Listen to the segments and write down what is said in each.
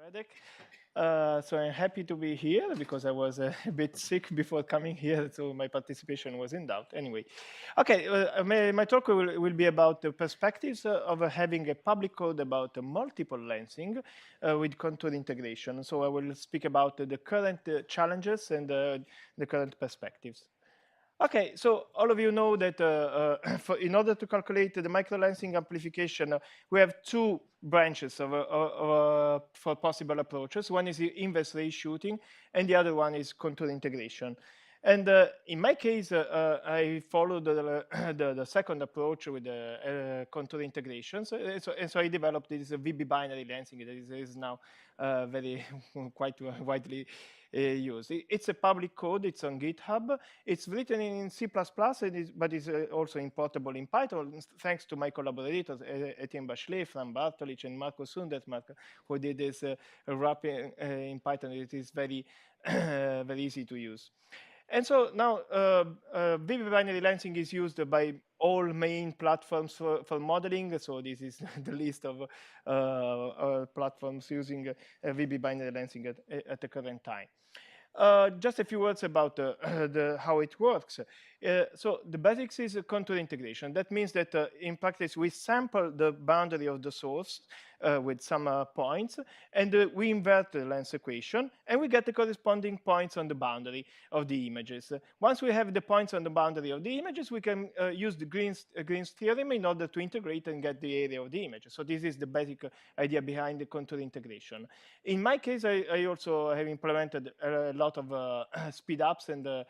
Radek. So I'm happy to be here because I was a bit sick before coming here, so my participation was in doubt. Anyway, okay, my talk will be about the perspectives of having a public code about multiple lensing with contour integration. So I will speak about the current challenges and the current perspectives. Okay, so all of you know that in order to calculate the microlensing amplification, we have two branches for possible approaches. One is the inverse ray shooting, and the other one is contour integration. And in my case, I followed the second approach with the contour integration. So I developed this VB binary lensing that is now very quite widely used. It's a public code. It's on GitHub. It's written in C++, but it's also importable in Python, thanks to my collaborators, Etienne Bachelet, Fran Bartolich, and Marco Sundertmark, who did this wrapping in Python. It is very, very easy to use. And so now VB binary lensing is used by all main platforms for modeling. So this is the list of platforms using VB binary lensing at the current time. Just a few words about how it works. So the basics is contour integration. That means that in practice, we sample the boundary of the source with some points, and we invert the lens equation, and we get the corresponding points on the boundary of the images. Once we have the points on the boundary of the images, we can use the Green's theorem in order to integrate and get the area of the image. So this is the basic idea behind the contour integration. In my case, I also have implemented a lot of speed ups and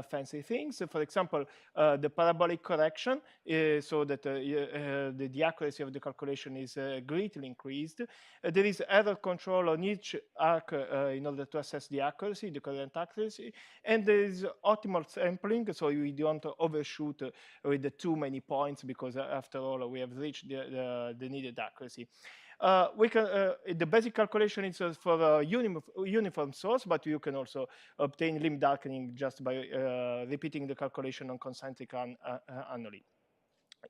fancy things. For example, the parabolic correction, so that the accuracy of the calculation is greatly increased. There is error control on each arc in order to assess the accuracy, the current accuracy, and there is optimal sampling, so you don't overshoot with too many points, because after all, we have reached the needed accuracy. The basic calculation is for a uniform source, but you can also obtain limb darkening just by repeating the calculation on concentric annually.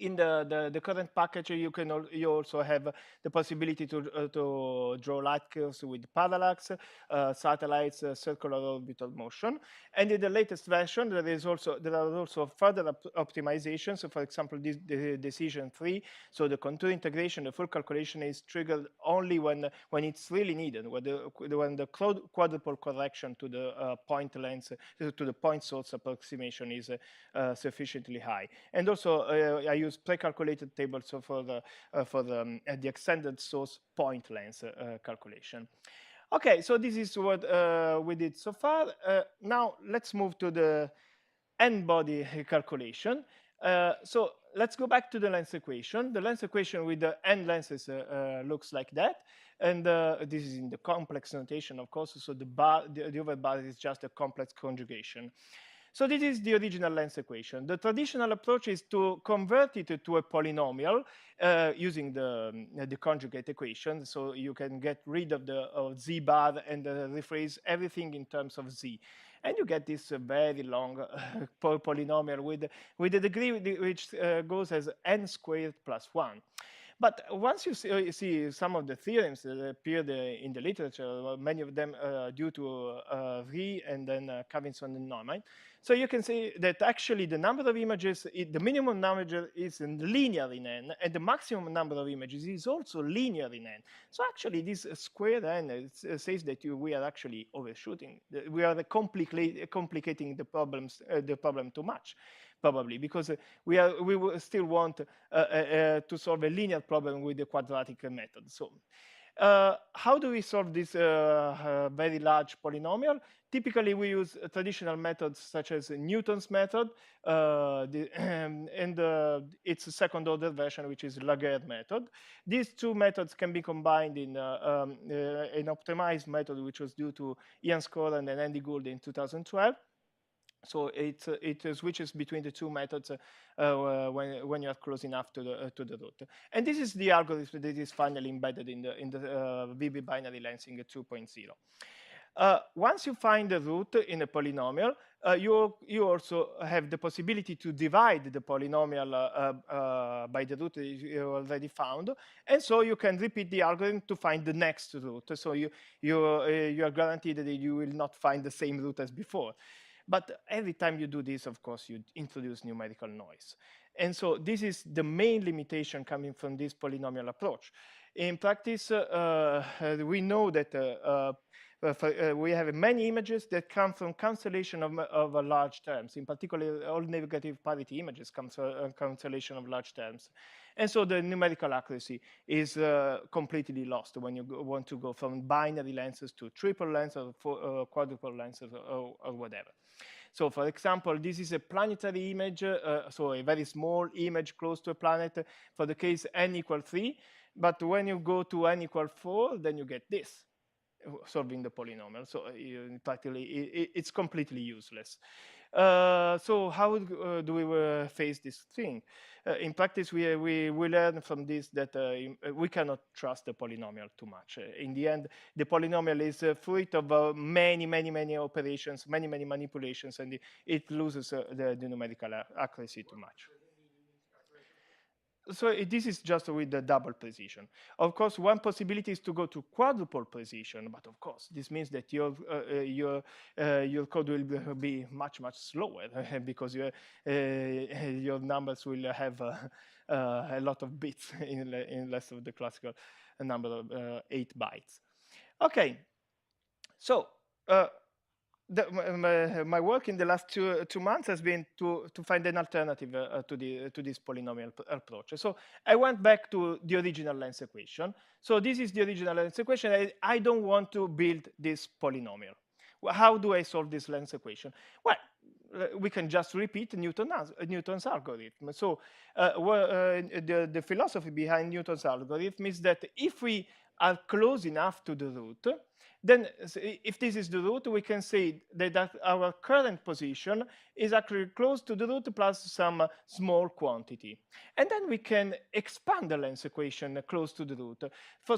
In the current package, you also have the possibility to draw light curves with parallax, satellites, circular orbital motion. And in the latest version, there are also further optimizations. So for example, the decision tree. So the contour integration, the full calculation is triggered only when it's really needed, when the quadruple correction to the point length, to the point source approximation is sufficiently high. And also, I use pre-calculated tables for the extended source point length calculation. Okay, so this is what we did so far. Now let's move to the n-body calculation. So let's go back to the lens equation. The lens equation with the n lenses looks like that. And this is in the complex notation, of course. So the over bar is just a complex conjugation. So this is the original lens equation. The traditional approach is to convert it to a polynomial using the conjugate equation. So you can get rid of the z bar and rephrase everything in terms of z. And you get this very long polynomial with a degree which goes as n squared plus 1. But once you see some of the theorems that appeared in the literature, many of them due to Rie and then Cavinson and Neumann, so you can see that actually the number of images, the minimum number is linear in n, and the maximum number of images is also linear in n. So actually this square n says that we are actually overshooting. We are complicating the problem too much, probably, because we still want to solve a linear problem with the quadratic method. So how do we solve this very large polynomial? Typically, we use traditional methods such as Newton's method, and its second order version, which is Laguerre method. These two methods can be combined in an optimized method, which was due to Ian Scoran and Andy Gould in 2012. So it switches between the two methods when you are close enough to the root. And this is the algorithm that is finally embedded in the VB binary lensing 2.0. Once you find the root in a polynomial, you also have the possibility to divide the polynomial by the root you already found, and so you can repeat the algorithm to find the next root. So you are guaranteed that you will not find the same root as before. But every time you do this, of course, you introduce numerical noise. And so this is the main limitation coming from this polynomial approach. In practice, we know that we have many images that come from cancellation of large terms. In particular, all negative parity images come from cancellation of large terms. And so the numerical accuracy is completely lost when you want to go from binary lenses to triple lenses or quadruple lenses or whatever. So for example, this is a planetary image, so a very small image close to a planet for the case n equals 3. But when you go to n equals 4, then you get this, solving the polynomial. So practically, it's completely useless. So how do we face this thing? In practice, we learn from this that we cannot trust the polynomial too much. In the end, the polynomial is a fruit of many operations, many manipulations, and it loses the numerical accuracy too much. So this is just with the double precision. Of course, one possibility is to go to quadruple precision, but of course, this means that your code will be much slower because your numbers will have a lot of bits in less of the classical number of 8 bytes. Okay, so my work in the last two months has been to find an alternative to this polynomial approach. So I went back to the original lens equation. So this is the original lens equation. I don't want to build this polynomial. How do I solve this lens equation? Well, we can just repeat Newton's algorithm. So the philosophy behind Newton's algorithm is that if we are close enough to the root, then if this is the root, we can say that our current position is actually close to the root plus some small quantity. And then we can expand the lens equation close to the root.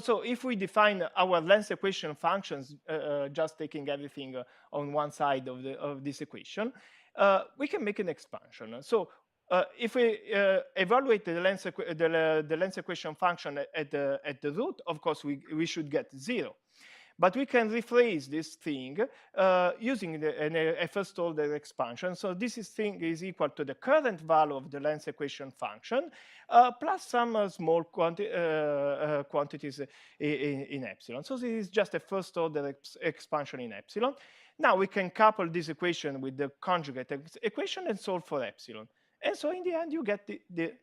So if we define our lens equation functions, just taking everything on one side of this equation, we can make an expansion. So if we evaluate the lens equation function at the root, of course, we should get 0. But we can rephrase this thing using a first order expansion. So this thing is equal to the current value of the lens equation function plus some small quantities in epsilon. So this is just a first order expansion in epsilon. Now we can couple this equation with the conjugate equation and solve for epsilon. And so in the end, you get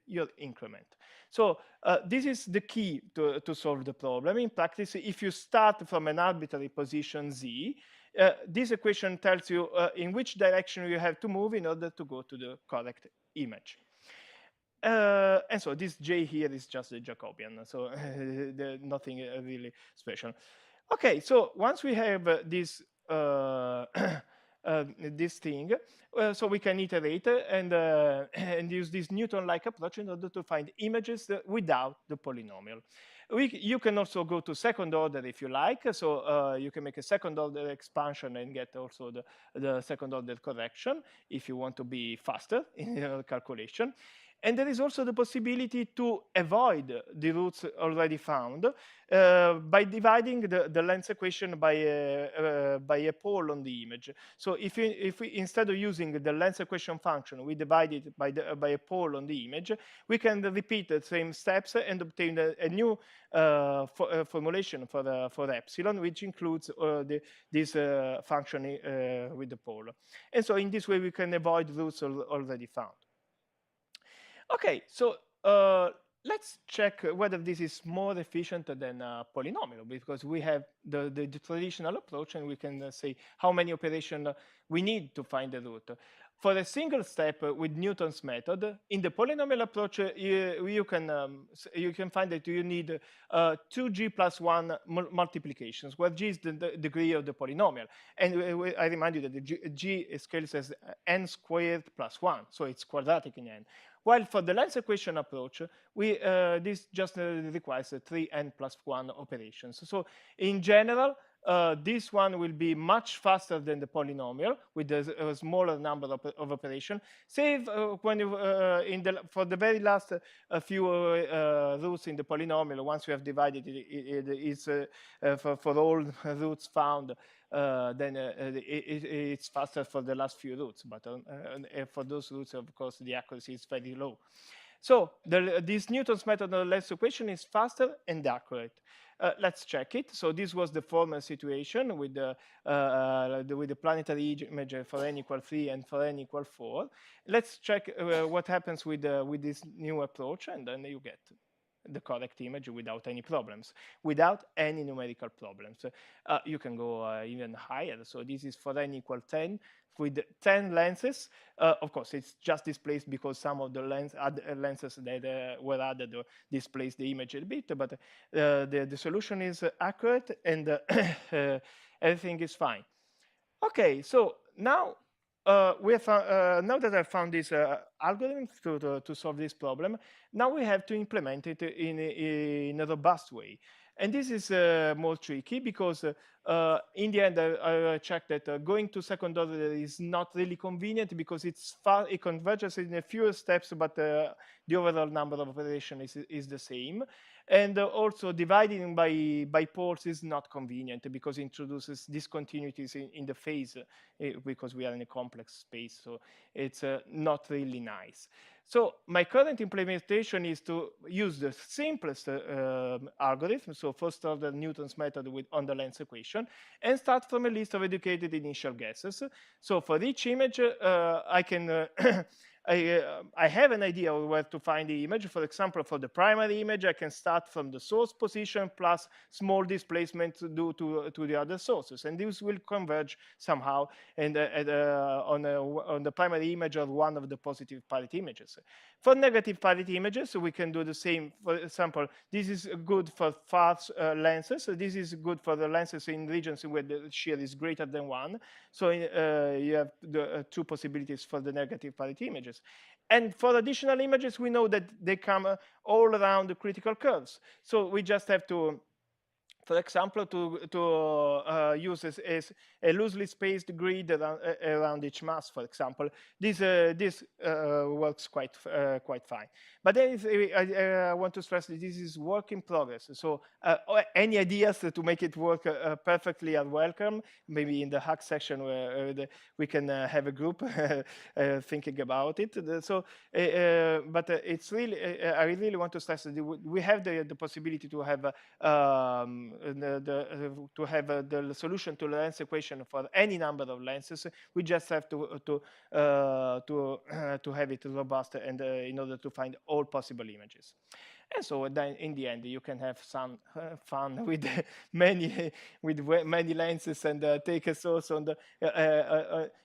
your increment. So this is the key to solve the problem. In practice, if you start from an arbitrary position z, this equation tells you in which direction you have to move in order to go to the correct image. And so this j here is just a Jacobian, so nothing really special. Okay, so once we have this thing, so we can iterate and use this Newton-like approach in order to find images without the polynomial. You can also go to second order if you like, so you can make a second order expansion and get also the second order correction if you want to be faster in your calculation. And there is also the possibility to avoid the roots already found by dividing the lens equation by a pole on the image. So if we instead of using the lens equation function, we divide it by a pole on the image, we can repeat the same steps and obtain a new formulation for epsilon, which includes this function with the pole. And so in this way, we can avoid roots already found. Okay, so let's check whether this is more efficient than polynomial, because we have the traditional approach and we can say how many operations we need to find the root. For a single step with Newton's method, in the polynomial approach, you can find that you need 2g plus 1 multiplications, where g is the degree of the polynomial. And I remind you that the g scales as n squared plus 1, so it's quadratic in n. While for the lens equation approach, this just requires 3n plus 1 operations. So in general, this one will be much faster than the polynomial with a smaller number of operations. Save when you, for the very last few roots in the polynomial, once we have divided it's for all roots found, then it's faster for the last few roots. But for those roots, of course, the accuracy is very low. So this Newton's method of length equation is faster and accurate. Let's check it. So this was the former situation with the planetary image for n equal 3 and for n equal 4. Let's check what happens with this new approach, and then you get the correct image without any problems, without any numerical problems. You can go even higher. So this is for n equal 10 with 10 lenses. Of course, it's just displaced because some of the lenses that were added displace the image a bit, but the solution is accurate and everything is fine. Okay, so now we have now that I found this algorithm to solve this problem, now we have to implement it in a robust way. And this is more tricky because in the end, I checked that going to second order is not really convenient because it converges in a few steps, but the overall number of operations is the same. And also dividing by poles is not convenient because it introduces discontinuities in the phase because we are in a complex space. So it's not really nice. So my current implementation is to use the simplest algorithm, so first order Newton's method on the length equation, and start from a list of educated initial guesses. So for each image, I can I have an idea of where to find the image. For example, for the primary image, I can start from the source position plus small displacement due to the other sources, and this will converge somehow and on the primary image of one of the positive parity images. For negative parity images, we can do the same. For example, this is good for far lenses. This is good for the lenses in regions where the shear is greater than 1. So you have the two possibilities for the negative parity images. And for additional images, we know that they come all around the critical curves. So we just have to, for example, to use a loosely spaced grid around each mass, for example. This works quite fine. But then I want to stress that this is work in progress. So any ideas to make it work perfectly are welcome. Maybe in the hack section where we can have a group thinking about it. But it's really, I really want to stress that we have the possibility to have the solution to the length equation for any number of lenses. We just have to have it robust and in order to find all possible images. And so then in the end, you can have some fun with many lenses and take a source on the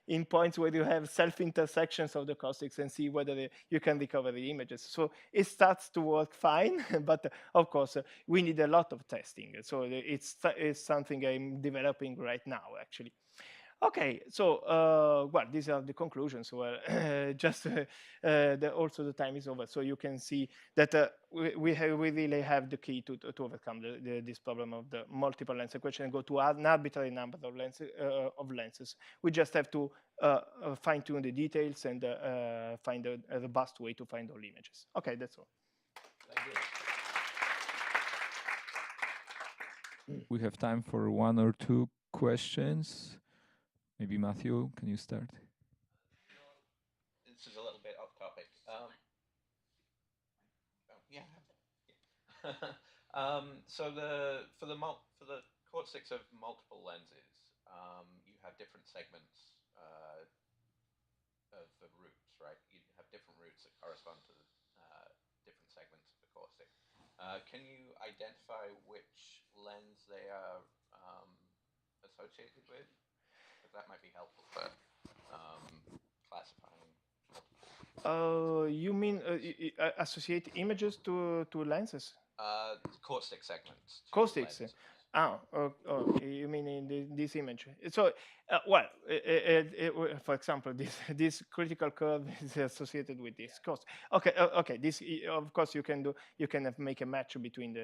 in points where you have self-intersections of the caustics and see whether you can recover the images. So it starts to work fine, but of course we need a lot of testing. So it's something I'm developing right now, actually. Okay, so well, these are the conclusions. Well, just also the time is over, so you can see that we really have the key to overcome this problem of the multiple lens equation and go to an arbitrary number of lenses. We just have to fine tune the details and find a robust way to find all images. Okay, that's all. Thank you. We have time for one or two questions. Maybe Matthew, can you start? This is a little bit off topic. So for the caustics of multiple lenses, you have different segments of the roots, right? You have different roots that correspond to different segments of the caustic. Can you identify which lens they are associated with? That might be helpful for classifying multiple. You mean associate images to lenses? Caustic segments. Caustics. Oh, you mean in this image? So Well, for example, this critical curve is associated with this cost. Okay, okay. This, of course, you can make a match between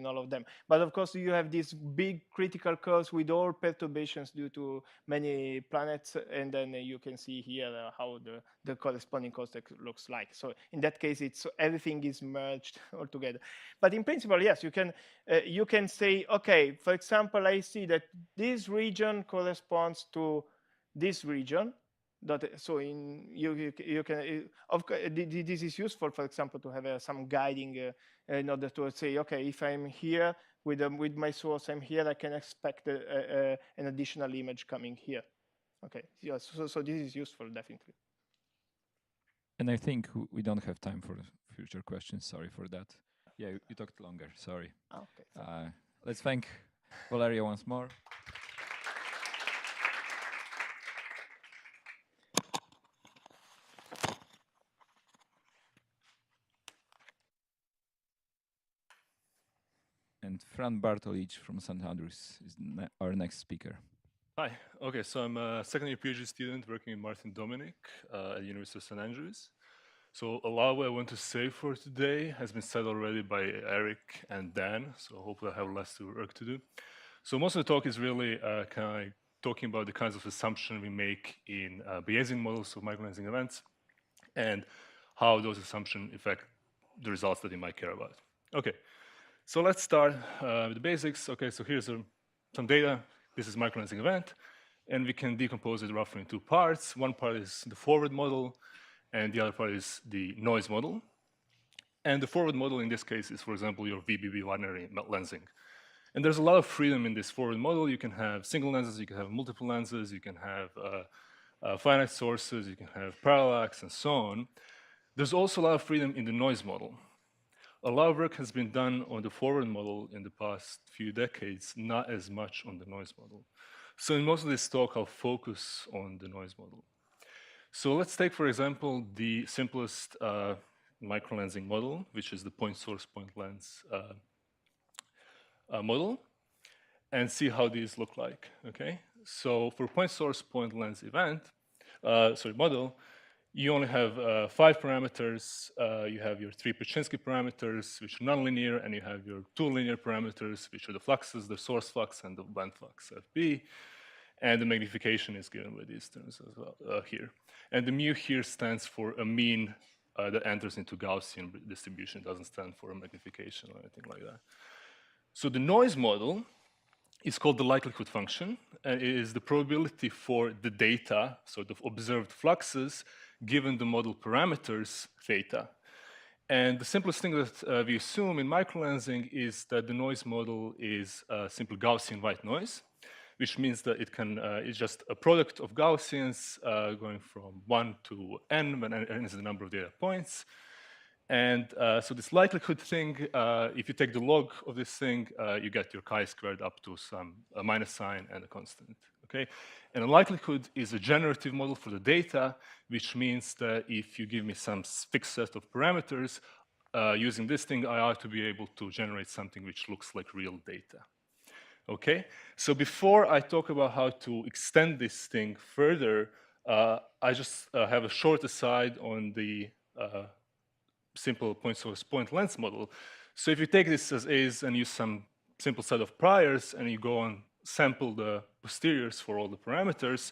all of them. But of course, you have these big critical curves with all perturbations due to many planets, and then you can see here how the corresponding cost looks like. So in that case, it's everything is merged all together. But in principle, yes, you can say, okay, for example, I see that this region corresponds to this region. So you can, of course, this is useful, for example, to have some guiding in order to say, okay, if I'm here with my source, I'm here, I can expect an additional image coming here. Okay, yeah, so this is useful, definitely. And I think we don't have time for future questions. Sorry for that. Yeah, you talked longer. Sorry. Okay. Let's thank Valeria once more. And Fran Bartolic from St. Andrews is our next speaker. Hi. Okay, so I'm a second-year PhD student working with Martin Dominic at the University of St. Andrews. So a lot of what I want to say for today has been said already by Eric and Dan, so hopefully I have less work to do. So most of the talk is really kind of talking about the kinds of assumptions we make in Bayesian models of microlensing events and how those assumptions affect the results that you might care about. Okay, so let's start with the basics. Okay, so here's some data. This is microlensing event, and we can decompose it roughly in two parts. One part is the forward model, and the other part is the noise model. And the forward model in this case is, for example, your VBB binary lensing. And there's a lot of freedom in this forward model. You can have single lenses, you can have multiple lenses, you can have finite sources, you can have parallax, and so on. There's also a lot of freedom in the noise model. A lot of work has been done on the forward model in the past few decades, not as much on the noise model. So in most of this talk, I'll focus on the noise model. So let's take, for example, the simplest microlensing model, which is the point source, point lens model, and see how these look like, okay? So for point source, point lens event, model, you only have 5 parameters. You have your 3 Pyczynski parameters, which are nonlinear, and you have your 2 linear parameters, which are the fluxes, the source flux, and the blend flux, FB. And the magnification is given by these terms as well here. And the mu here stands for a mean that enters into Gaussian distribution. It doesn't stand for a magnification or anything like that. So the noise model is called the likelihood function, and it is the probability for the data, so the observed fluxes, given the model parameters, theta. And the simplest thing that we assume in microlensing is that the noise model is simple Gaussian white noise, which means that it can it's just a product of Gaussians going from 1 to n, when n is the number of data points. And so this likelihood thing, if you take the log of this thing, you get your chi squared up to some minus sign and a constant, okay? And a likelihood is a generative model for the data, which means that if you give me some fixed set of parameters, using this thing, I ought to be able to generate something which looks like real data. Okay, so before I talk about how to extend this thing further, I just have a short aside on the simple point source point lens model. So if you take this as is and use some simple set of priors and you go and sample the posteriors for all the parameters,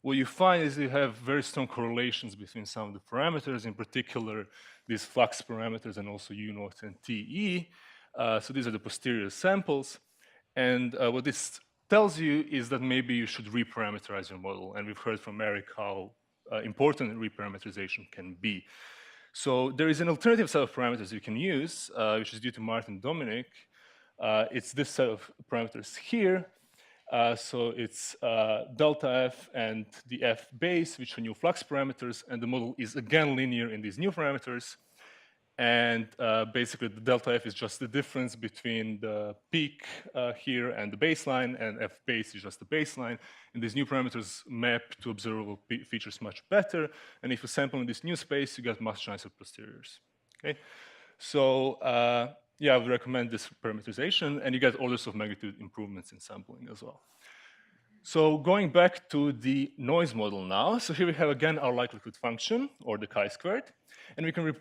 what you find is you have very strong correlations between some of the parameters, in particular these flux parameters and also U0 and TE. So these are the posterior samples. And what this tells you is that maybe you should reparameterize your model. And we've heard from Eric how important reparameterization can be. So there is an alternative set of parameters you can use, which is due to Martin Dominic. It's this set of parameters here. So it's delta F and the F base, which are new flux parameters. And the model is again linear in these new parameters. And basically, the delta F is just the difference between the peak here and the baseline, and F base is just the baseline. And these new parameters map to observable features much better. And if you sample in this new space, you get much nicer posteriors. Okay, so yeah, I would recommend this parameterization, and you get orders of magnitude improvements in sampling as well. So going back to the noise model now, so here we have again our likelihood function, or the chi-squared, and we can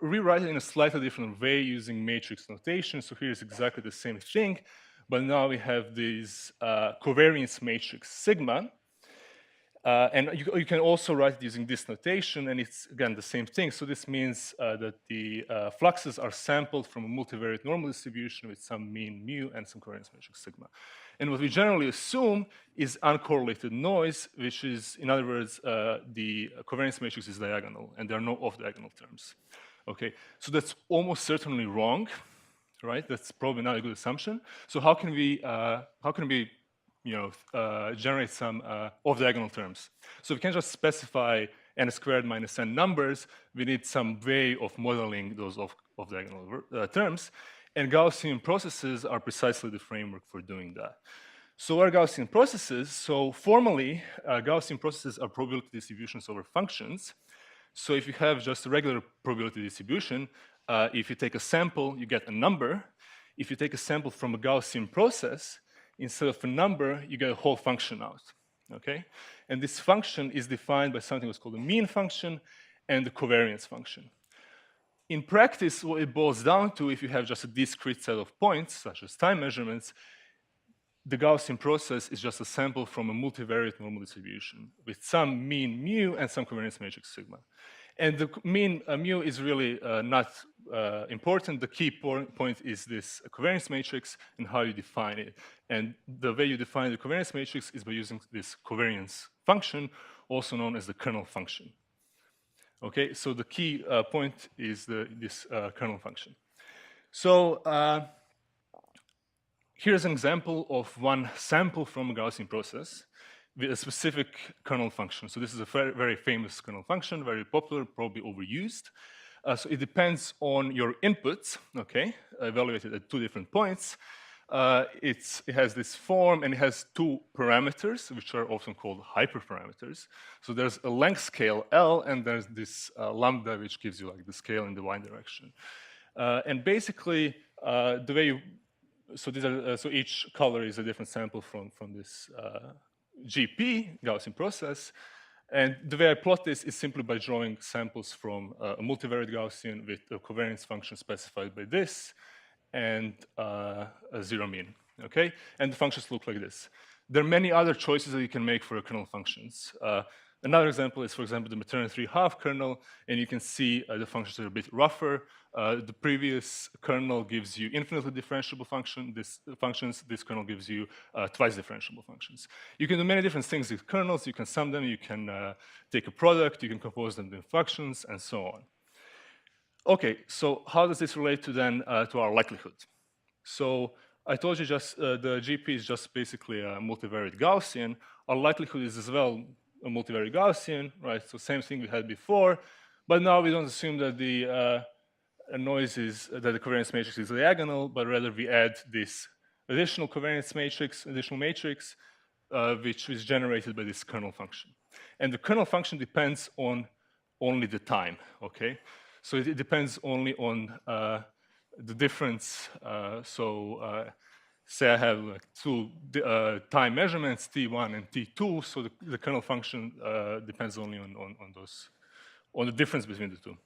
rewrite it in a slightly different way using matrix notation. So here's exactly the same thing, but now we have this covariance matrix sigma, and you can also write it using this notation, and it's, again, the same thing. So this means that the fluxes are sampled from a multivariate normal distribution with some mean mu and some covariance matrix sigma. And what we generally assume is uncorrelated noise, which is, in other words, the covariance matrix is diagonal, and there are no off-diagonal terms. Okay, so that's almost certainly wrong, right? That's probably not a good assumption. So how can we generate some off-diagonal terms? So we can't just specify n squared minus n numbers. We need some way of modeling those off-diagonal terms. And Gaussian processes are precisely the framework for doing that. So what are Gaussian processes? So formally, Gaussian processes are probability distributions over functions. So if you have just a regular probability distribution, if you take a sample, you get a number. If you take a sample from a Gaussian process, instead of a number, you get a whole function out, okay? And this function is defined by something that's called a mean function and the covariance function. In practice, what it boils down to, if you have just a discrete set of points, such as time measurements, the Gaussian process is just a sample from a multivariate normal distribution with some mean mu and some covariance matrix sigma. And the mean mu is really not important. The key point is this covariance matrix and how you define it. And the way you define the covariance matrix is by using this covariance function, also known as the kernel function. Okay, so the key point is this kernel function. So here's an example of one sample from a Gaussian process with a specific kernel function. So this is a very, very famous kernel function, very popular, probably overused. So it depends on your inputs, okay, evaluated at 2 different points. It has this form, and it has 2 parameters, which are often called hyperparameters. So there's a length scale L, and there's this lambda, which gives you like the scale in the y direction. And basically, the way you, so these are, so each color is a different sample from this GP, Gaussian process. And the way I plot this is simply by drawing samples from a multivariate Gaussian with a covariance function specified by this and a zero mean, okay? And the functions look like this. There are many other choices that you can make for kernel functions. Another example is, for example, the maternal 3/2 kernel, and you can see the functions are a bit rougher. The previous kernel gives you infinitely differentiable functions. This kernel gives you twice differentiable functions. You can do many different things with kernels. You can sum them. You can take a product. You can compose them in functions, and so on. Okay, so how does this relate to then to our likelihood? So I told you just the GP is just basically a multivariate Gaussian. Our likelihood is as well a multivariate Gaussian, right? So same thing we had before, but now we don't assume that the noise is, that the covariance matrix is diagonal, but rather we add this additional covariance matrix, which is generated by this kernel function. And the kernel function depends on only the time, okay? So it depends only on the difference. Say I have like 2 time measurements, T1 and T2, so the kernel function depends only on the difference between the 2.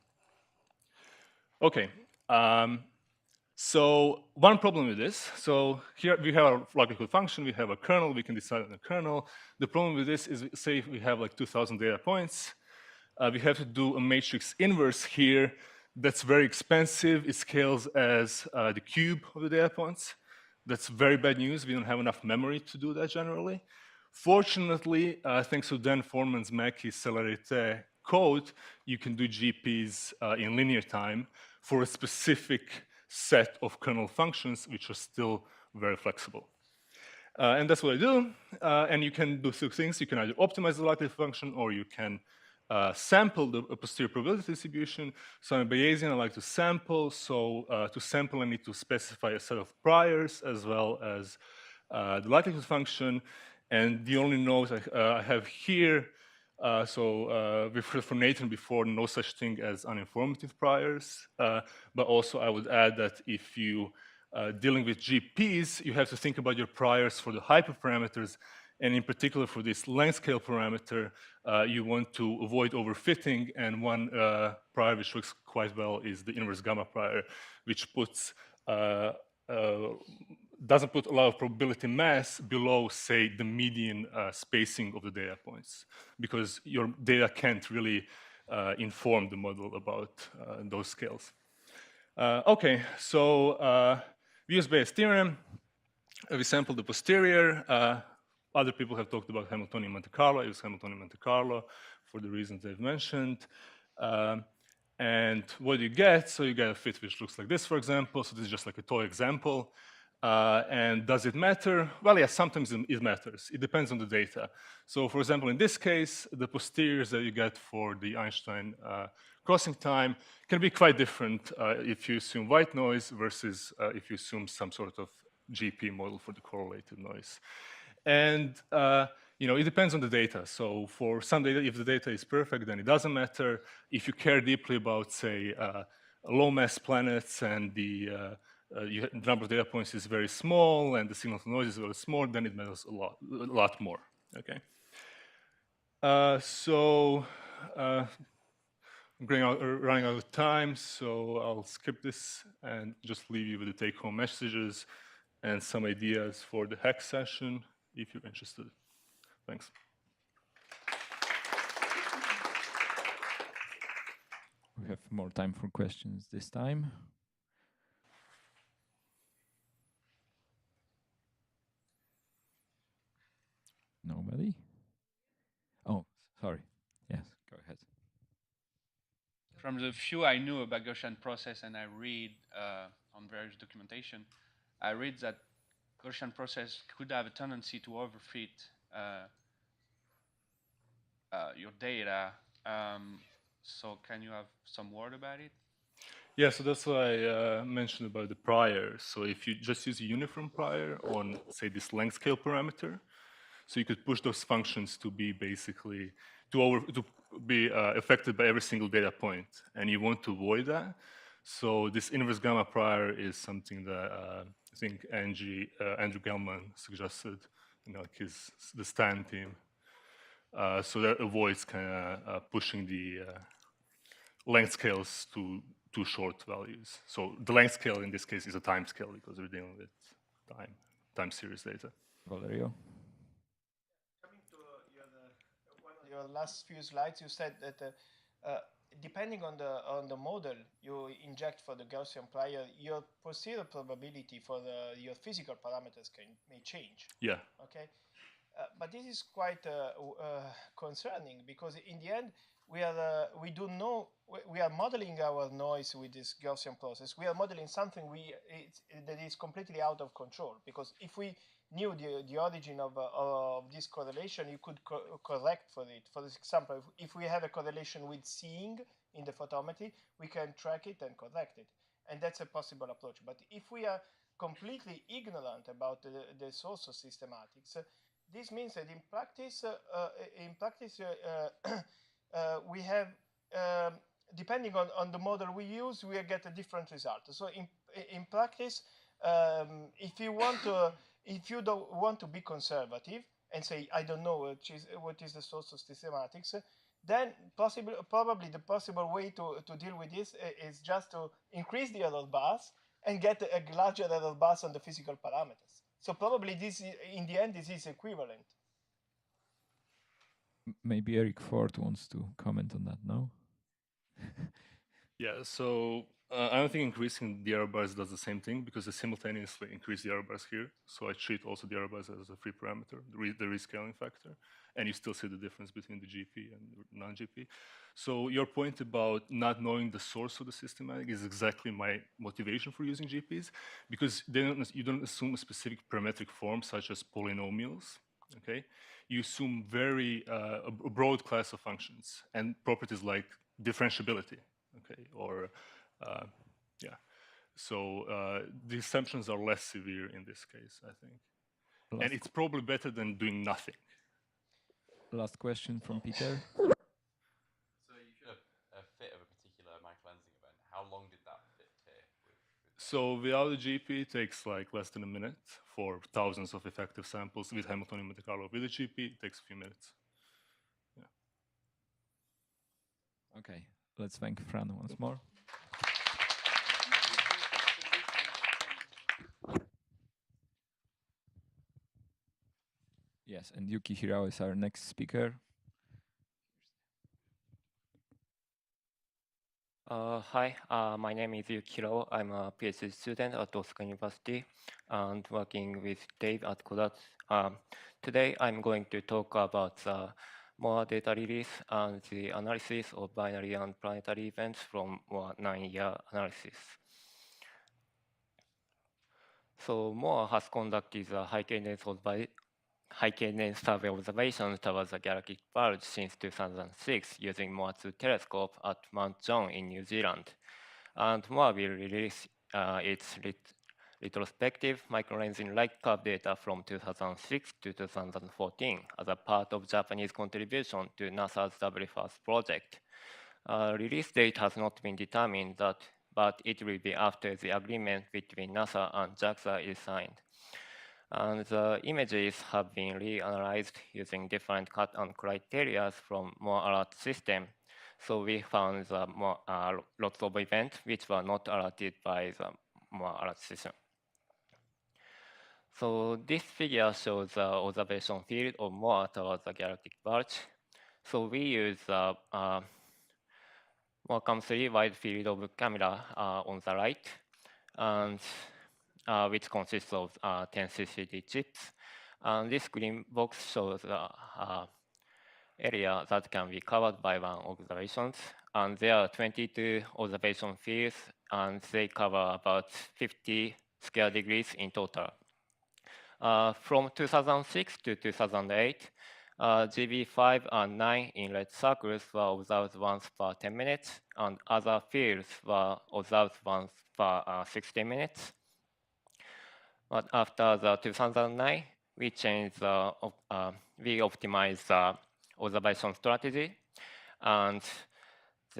Okay, so one problem with this, so here we have our likelihood function, we have a kernel, we can decide on the kernel. The problem with this is, say we have like 2,000 data points, we have to do a matrix inverse here. That's very expensive. It scales as the cube of the data points. That's very bad news. We don't have enough memory to do that generally. Fortunately, thanks to Dan Foreman's Mackie Celerite code, you can do GPs in linear time for a specific set of kernel functions, which are still very flexible. And that's what I do. And you can do 2 things. You can either optimize the likelihood function, or you can sample the posterior probability distribution. So I'm a Bayesian, I like to sample. So to sample, I need to specify a set of priors as well as the likelihood function. And the only note I have here, we've heard from Nathan before, no such thing as uninformative priors. But also I would add that if you dealing with GPs, you have to think about your priors for the hyperparameters And in particular, for this length scale parameter, you want to avoid overfitting. And one prior which works quite well is the inverse gamma prior, which puts doesn't put a lot of probability mass below, say, the median spacing of the data points, because your data can't really inform the model about those scales. Okay, so we use Bayes' theorem. We sampled the posterior. Other people have talked about Hamiltonian Monte Carlo. I use Hamiltonian Monte Carlo for the reasons they've mentioned. And what do you get? So you get a fit which looks like this, for example. So this is just like a toy example. And does it matter? Well, yeah, sometimes it matters. It depends on the data. So for example, in this case, the posteriors that you get for the Einstein crossing time can be quite different if you assume white noise versus if you assume some sort of GP model for the correlated noise. And it depends on the data. So for some data, if the data is perfect, then it doesn't matter. If you care deeply about, say, low mass planets and the number of data points is very small and the signal to noise is very small, then it matters a lot more. Okay. I'm running out of time, so I'll skip this and just leave you with the take-home messages and some ideas for the hack session, if you're interested. Thanks. We have more time for questions this time. Nobody? Oh, sorry. Yes, go ahead. From the few I knew about Gaussian process, and I read on various documentation, I read that Gaussian process could have a tendency to overfit your data. So can you have some word about it? Yeah, so that's what I mentioned about the prior. So if you just use a uniform prior on, say, this length scale parameter, so you could push those functions to be basically, to be affected by every single data point, and you want to avoid that. So this inverse gamma prior is something that I think Andrew Gelman suggested, like the Stan team. So that avoids kind of pushing the length scales to too short values. So the length scale in this case is a time scale because we're dealing with time series data. Valerio? Coming to one of your last few slides, you said that depending on the model you inject for the Gaussian prior, your posterior probability for your physical parameters may change. Yeah. Okay. But this is quite concerning because in the end we are modeling our noise with this Gaussian process. We are modeling something that is completely out of control, because if we knew the origin of this correlation, you could correct for it. For example, if we have a correlation with seeing in the photometry, we can track it and correct it, and that's a possible approach. But if we are completely ignorant about the source of systematics, this means that in practice, we have, depending on the model we use, we get a different result. So in practice, if you don't want to be conservative and say, I don't know what is the source of systematics, then probably the possible way to deal with this is just to increase the error bars and get a larger error bars on the physical parameters. So probably this, in the end, this is equivalent. Maybe Eric Ford wants to comment on that, no? Yeah, so I don't think increasing the error bars does the same thing, because I simultaneously increase the error bars here. So I treat also the error bars as a free parameter, the rescaling factor, and you still see the difference between the GP and non-GP. So your point about not knowing the source of the systematic is exactly my motivation for using GPs, because you don't assume a specific parametric form such as polynomials, okay? You assume a broad class of functions and properties like differentiability, okay, or yeah. So the assumptions are less severe in this case, I think. And it's probably better than doing nothing. Last question from Peter. So you should have a fit of a particular Microlensing event. How long did that fit take? So without the GP, it takes like less than a minute for thousands of effective samples. With Hamiltonian Monte Carlo, with the GP, it takes a few minutes. Yeah. Okay, let's thank Fran once more. Yes, and Yuki Hirao is our next speaker. Hi, my name is Yukiro. I'm a PhD student at Osaka University and working with Dave at Codat. Today, I'm going to talk about more data release and the analysis of binary and planetary events from more 9-year analysis. So Moore has conducted a high cadence survey observations towards the galactic bulge since 2006 using Moore 2 telescope at Mount John in New Zealand. And Moore will release its retrospective microlensing light curve data from 2006 to 2014 as a part of Japanese contribution to NASA's WFIRST project. Release date has not been determined, but it will be after the agreement between NASA and JAXA is signed. And the images have been reanalyzed using different cut and criteria from Moore alert system. So we found lots of events which were not alerted by the Moore alert system. So this figure shows the observation field of Moore towards the galactic bulge. So we use Morecambe-3 wide field of camera on the right, and which consists of 10 CCD chips. And this green box shows the area that can be covered by one observation. And there are 22 observation fields, and they cover about 50 square degrees in total. From 2006 to 2008, GB5 and 9 in red circles were observed once per 10 minutes, and other fields were observed once per 60 minutes. But after the 2009, we changed we optimized the observation strategy, and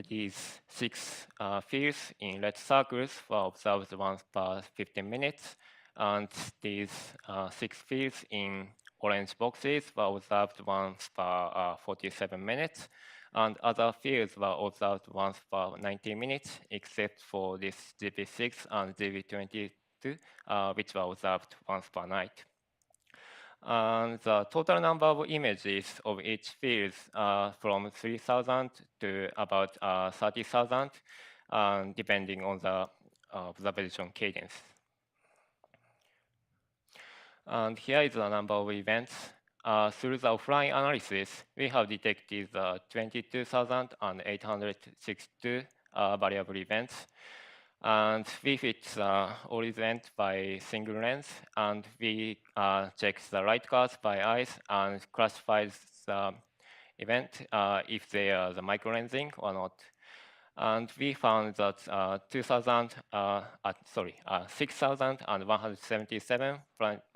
these 6 fields in red circles were observed once per 15 minutes, and these 6 fields in orange boxes were observed once per 47 minutes, and other fields were observed once per 90 minutes, except for this GB6 and GB22, which were observed once per night. And the total number of images of each field from 3,000 to about 30,000, depending on the observation cadence. And here is the number of events. Through the offline analysis, we have detected 22,862 variable events. And we fit all events by single lens, and we check the light curves by eyes and classify the event if they are the microlensing or not. And we found that 6,177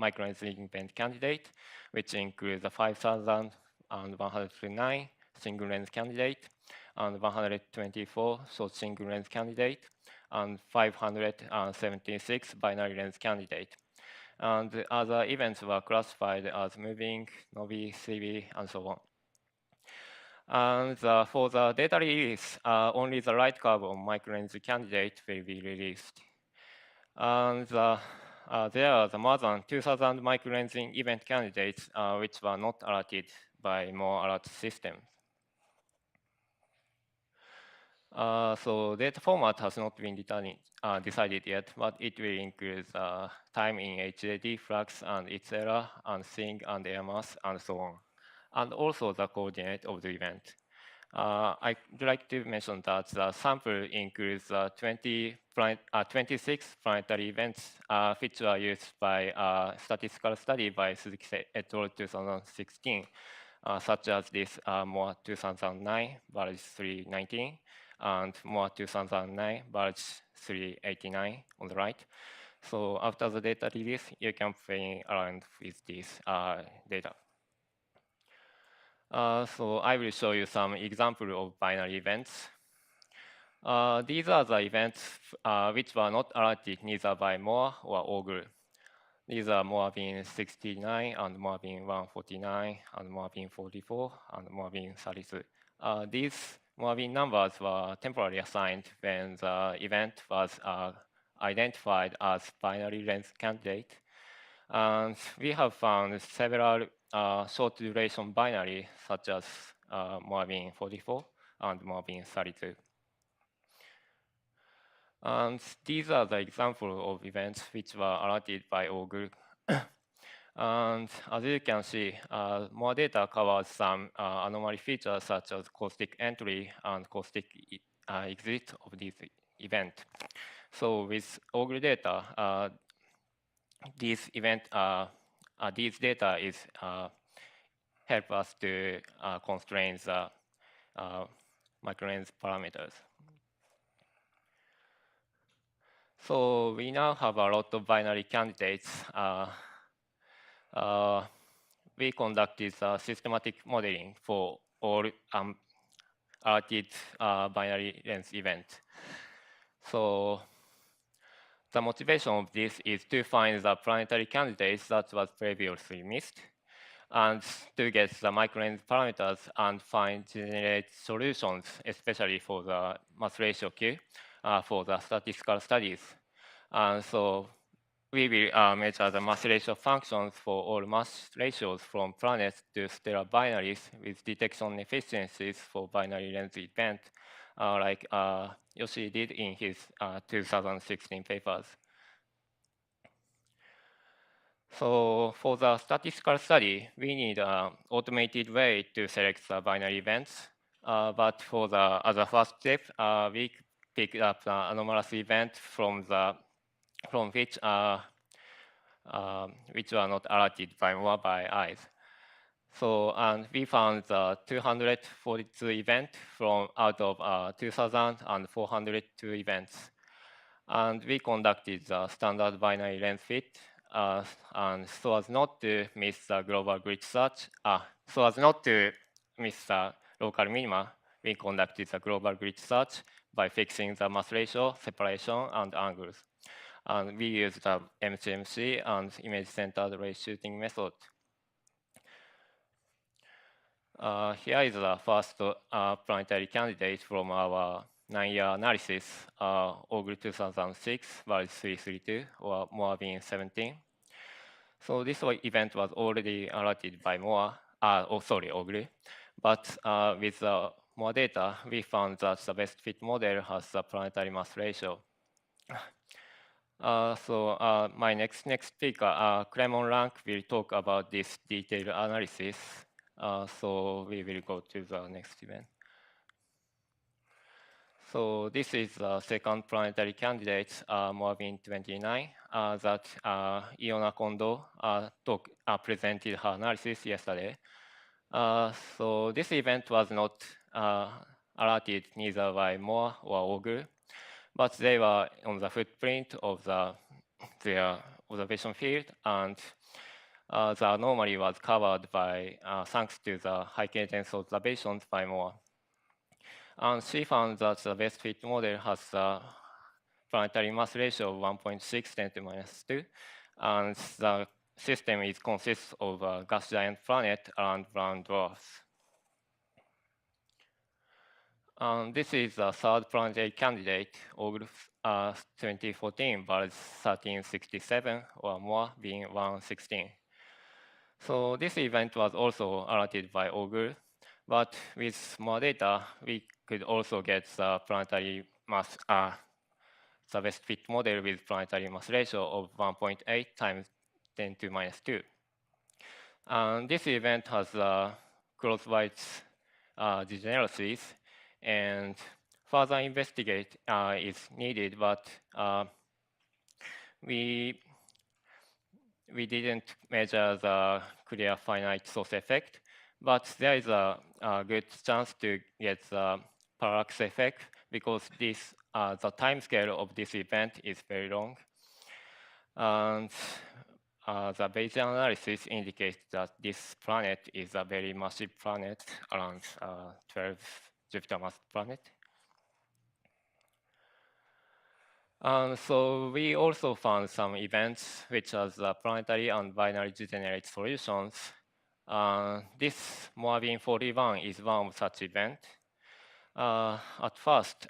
microlensing event candidate, which includes the 5,109 single lens candidate, and 124 short single lens candidate, and 576 binary lens candidate. And the other events were classified as moving, novi, CV, and so on. And for the data release, only the light curve of microlens candidate will be released. And there are more than 2,000 microlensing event candidates which were not alerted by Moore alert systems. So data format has not been decided yet, but it will include time in HAD, flux, and its error, and thing, and air mass, and so on. And also the coordinate of the event. I'd like to mention that the sample includes 26 planetary events, which were used by a statistical study by Suzuki et al. 2016, such as this Moore 2009, Barge 319, and Moore 2009, Barge 389 on the right. So after the data release, you can play around with this data. So I will show you some example of binary events. These are the events which were not alerted neither by Moore or Ogle. These are Moore being 69 and Moore being 149 and Moore being 44 and Moore being 32. These Moore being numbers were temporarily assigned when the event was identified as binary length candidate. And we have found several short duration binary such as Moore being 44 and Moore being 32. And these are the examples of events which were alerted by Ogle. And as you can see, more data covers some anomaly features such as caustic entry and caustic exit of this event. So with Ogle data, these data is help us to constrain the microlens parameters. So we now have a lot of binary candidates. We conducted systematic modeling for all alerted binary length events. So the motivation of this is to find the planetary candidates that was previously missed, and to get the microlens parameters and find generate solutions, especially for the mass ratio Q for the statistical studies. And so we will measure the mass ratio functions for all mass ratios from planets to stellar binaries with detection efficiencies for binary length event, like Yoshi did in his 2016 papers. So for the statistical study, we need an automated way to select the binary events. But for the as a first step, we picked up the anomalous event from which were not alerted by Moore by eyes. So and we found the 242 events from out of 2,402 events. And we conducted the standard binary length fit, and so as not to miss the global glitch search, so as not to miss the local minima, we conducted the global glitch search by fixing the mass ratio, separation, and angles. And we used the MCMC and image-centered ray shooting method. Here is the first planetary candidate from our 9-year analysis, Ogle 2006, Values 332, or Moore being 17. So this event was already alerted by Moore, Ogle. But with more data, we found that the best fit model has the planetary mass ratio. So my next speaker, Clement Rank, will talk about this detailed analysis. So we will go to the next event. So this is the second planetary candidate, Moore-Bean 29, that Iona Kondo presented her analysis yesterday. So this event was not alerted neither by Moore or Ogle, but they were on the footprint of their observation field, and the anomaly was covered by thanks to the high cadence observations by Moore. And she found that the best fit model has a planetary mass ratio of 1.6 10 to minus 2, and the system consists of a gas giant planet around brown dwarfs. This is the third planetary candidate, Ogle 2014, Values 1367, or Moore being 116. So this event was also alerted by Ogle, but with more data, we could also get the planetary mass, the best fit model with planetary mass ratio of 1.8 times 10 to minus 2. And this event has crosswise degeneracies, and further investigate is needed, but we didn't measure the clear finite source effect, but there is a good chance to get the parallax effect because this the time scale of this event is very long. And the Bayesian analysis indicates that this planet is a very massive planet, around 12 Jupiter mass planet. So we also found some events which are the planetary and binary degenerate solutions. This Moabin 41 is one of such events. At first,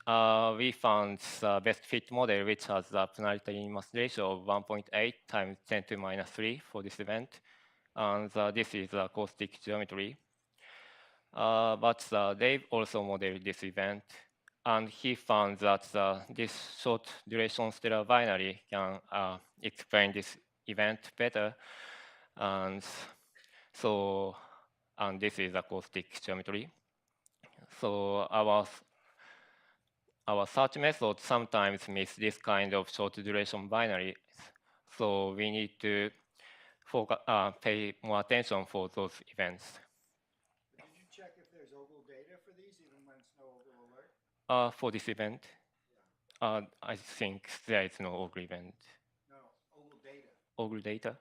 we found the best fit model, which has the planetary mass ratio of 1.8 times 10 to minus 3 for this event. And this is the caustic geometry. But Dave also modeled this event, and he found that this short duration stellar binary can explain this event better. And so, and this is a caustic geometry. So our search method sometimes miss this kind of short duration binary. So we need to pay more attention for those events. Did you check if there's ogle data for these, even when it's no ogle alert? For this event, I think there is no ogle event. No, ogle data. Ogle data?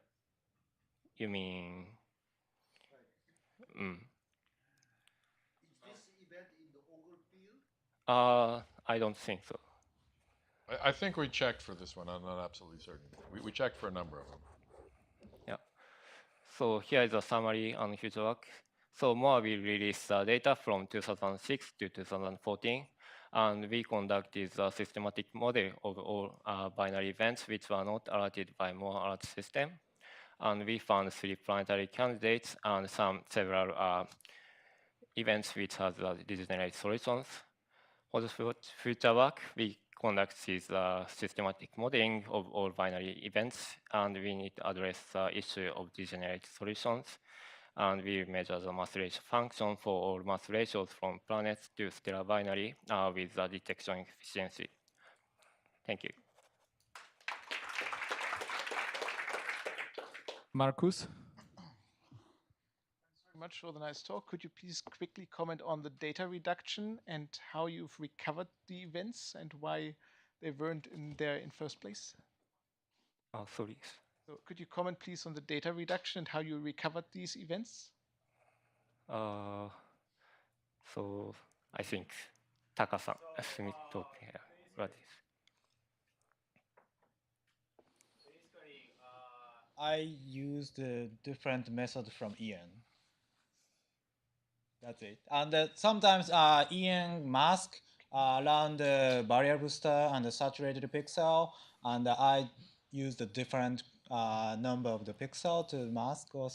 You mean? Right. Is this event in the ogle field? I don't think so. I think we checked for this one. I'm not absolutely certain. We checked for a number of them. Yeah. So here is a summary on future work. So Moa will release data from 2006 to 2014. And we conducted a systematic model of all binary events which were not alerted by Moa alert system. And we found 3 planetary candidates and several events which have degenerate solutions. For the future work, we conducted systematic modeling of all binary events, and we need to address the issue of degenerate solutions. And we measure the mass ratio function for all mass ratios from planets to stellar binary with the detection efficiency. Thank you. Markus? Thanks very much for the nice talk. Could you please quickly comment on the data reduction and how you've recovered the events and why they weren't in there in first place? Sorry. So could you comment please on the data reduction and how you recovered these events? So I think Taka-san, Smith talked about this. I used a different method from Ian. That's it. And sometimes Ian mask around the barrier booster and the saturated pixel, and I used a different number of the pixel to mask or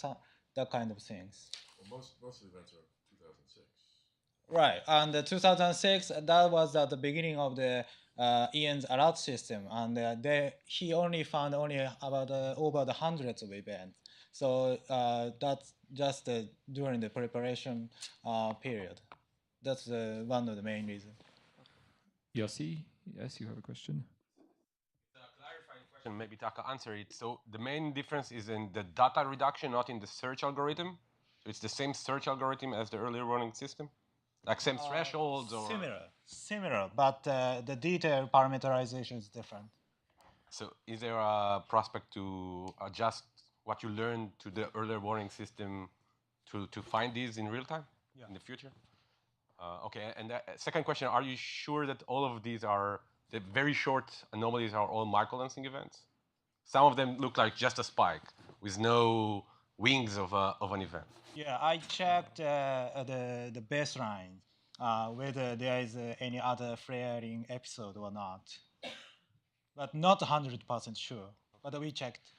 that kind of things. Well, most of the events are 2006. Right, and 2006, that was at the beginning of the Ian's alert system, and he only found about over the hundreds of events. So that's just during the preparation period. That's one of the main reasons. Yossi, yes, you have a question? Clarifying question, maybe Taka answer it. So the main difference is in the data reduction, not in the search algorithm. So it's the same search algorithm as the earlier warning system? Like same thresholds or? Similar, but the detail parameterization is different. So is there a prospect to adjust what you learned to the earlier warning system to find these in real time in the future? Okay, and second question, are you sure that all of these are, the very short anomalies are all microlensing events? Some of them look like just a spike with no wings of an event. Yeah, I checked the baseline, whether there is any other flaring episode or not. But not 100% sure, but we checked.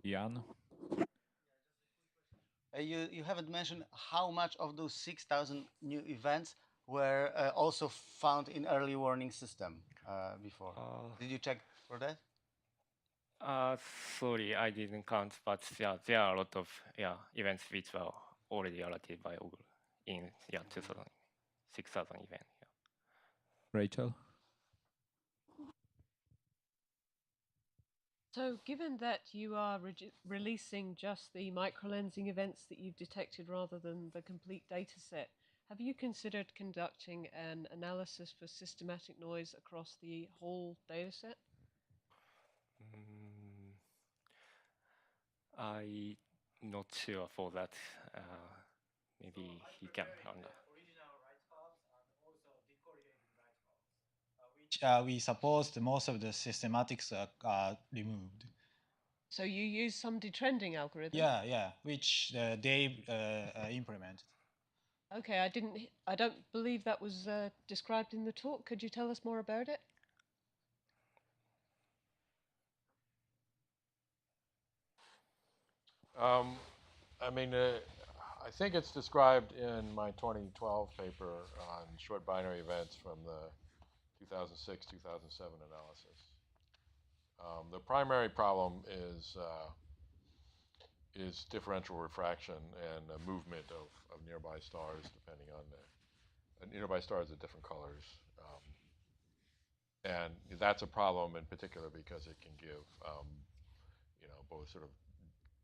Jan? You haven't mentioned how much of those 6,000 new events were also found in early warning system before. Did you check for that? Sorry, I didn't count, but yeah, there are a lot of events which were already alerted by Google in 2000, 6,000 events. Yeah. Rachel? So given that you are releasing just the microlensing events that you've detected rather than the complete data set, have you considered conducting an analysis for systematic noise across the whole data set? I'm not sure for that. Maybe he can. Original right halves and also decorrelated right halves. We we suppose most of the systematics are removed. So you use some detrending algorithm? Yeah, which they implemented. Okay, I don't believe that was described in the talk. Could you tell us more about it? I mean, I think it's described in my 2012 paper on short binary events from the 2006-2007 analysis. The primary problem is differential refraction and movement of nearby stars, depending on nearby stars at different colors. And that's a problem in particular because it can give, both sort of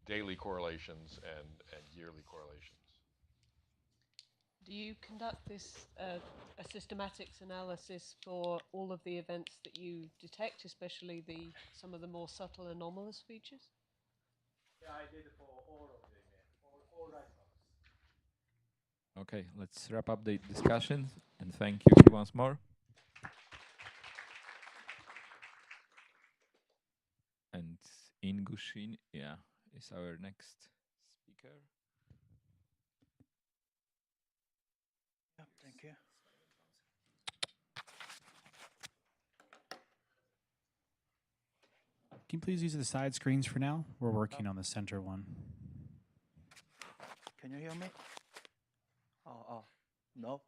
daily correlations and yearly correlations. Do you conduct this a systematics analysis for all of the events that you detect, especially some of the more subtle anomalous features? Yeah, I did for all of them, all right colors. Okay, let's wrap up the discussion and thank you once more. And Ingushin, is our next speaker. Yep, thank you. Can you please use the side screens for now? We're working on the center one. Can you hear me? Oh, no.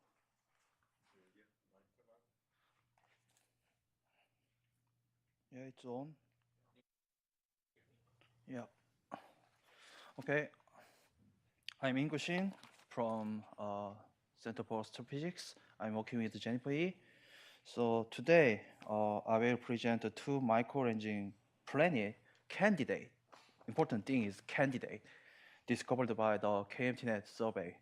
Yeah, it's on. Yeah. Okay. I'm Ingushin from Center for Astrophysics. I'm working with Jennifer Yi. So today, I will present two microlensing planet candidate. Important thing is candidate, discovered by the KMTNet survey.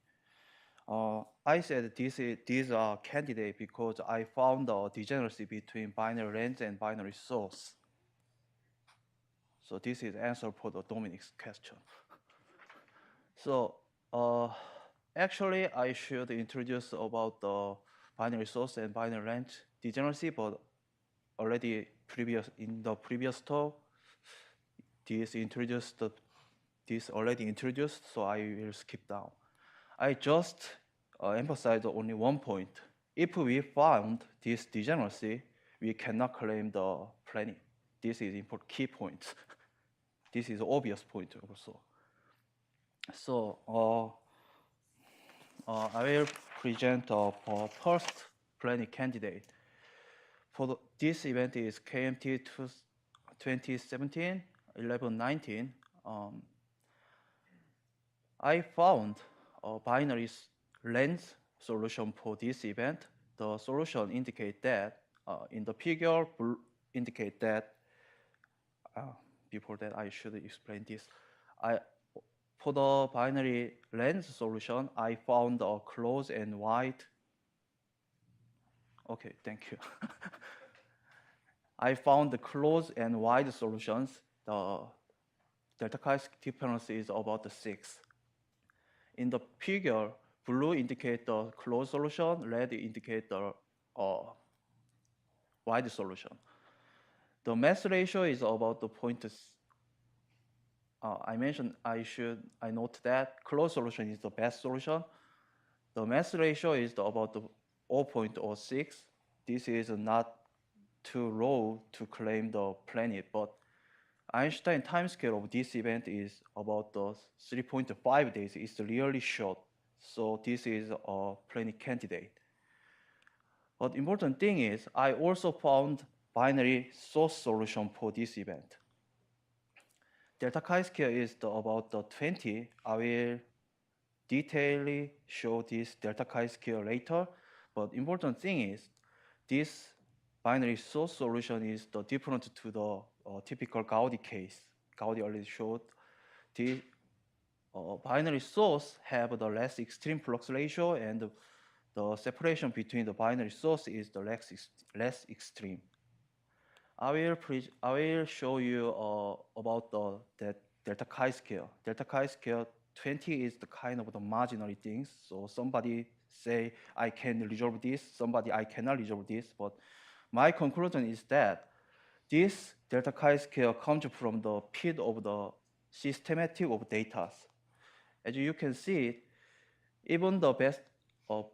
I said these are candidate because I found the degeneracy between binary lens and binary source. So this is answer for the Dominic's question. So actually, I should introduce about the binary source and binary length degeneracy, but already in the previous talk, this already introduced, so I will skip down. I just emphasize only one point. If we found this degeneracy, we cannot claim the planning. This is important key point. This is obvious point also. So I will present the first planning candidate. This event is KMT 2017, 1119. I found a binary lens solution for this event. The solution indicates that in the figure indicate that before that I should explain this. For the binary lens solution, I found a close and wide. Okay, thank you. I found the close and wide solutions. The delta chi difference is about 6. In the figure, blue indicates the closed solution, red indicates the wide solution. The mass ratio is about the point. I mentioned I note that closed solution is the best solution. The mass ratio is about the 0.06. This is not too low to claim the planet, but Einstein timescale of this event is about the 3.5 days. It's really short, so this is a planet candidate. But important thing is I also found binary source solution for this event. Delta chi-square is about the 20. I will detailedly show this delta chi-square later, but important thing is this binary source solution is different to the typical Gaudi case. Gaudi already showed the binary source have the less extreme flux ratio, and the separation between the binary source is the less extreme. I will show you about that delta chi-scale. Delta chi-scale 20 is the kind of the marginal things. So somebody say I can resolve this, somebody I cannot resolve this, but my conclusion is that this delta chi-square comes from the fit of the systematic of data. As you can see, even the best of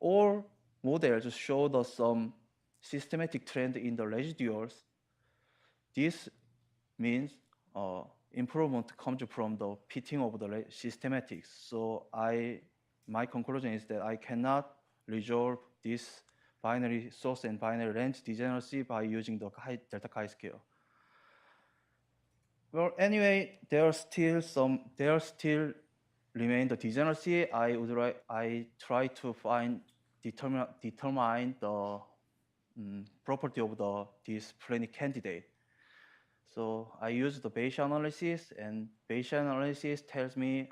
all models show some systematic trend in the residuals. This means improvement comes from the fitting of the systematics. So my conclusion is that I cannot resolve this binary source and binary range degeneracy by using the delta chi-square. Well, anyway, there still remain the degeneracy. I try to determine the property of this Planetary candidate. So I use the Bayesian analysis, and Bayesian analysis tells me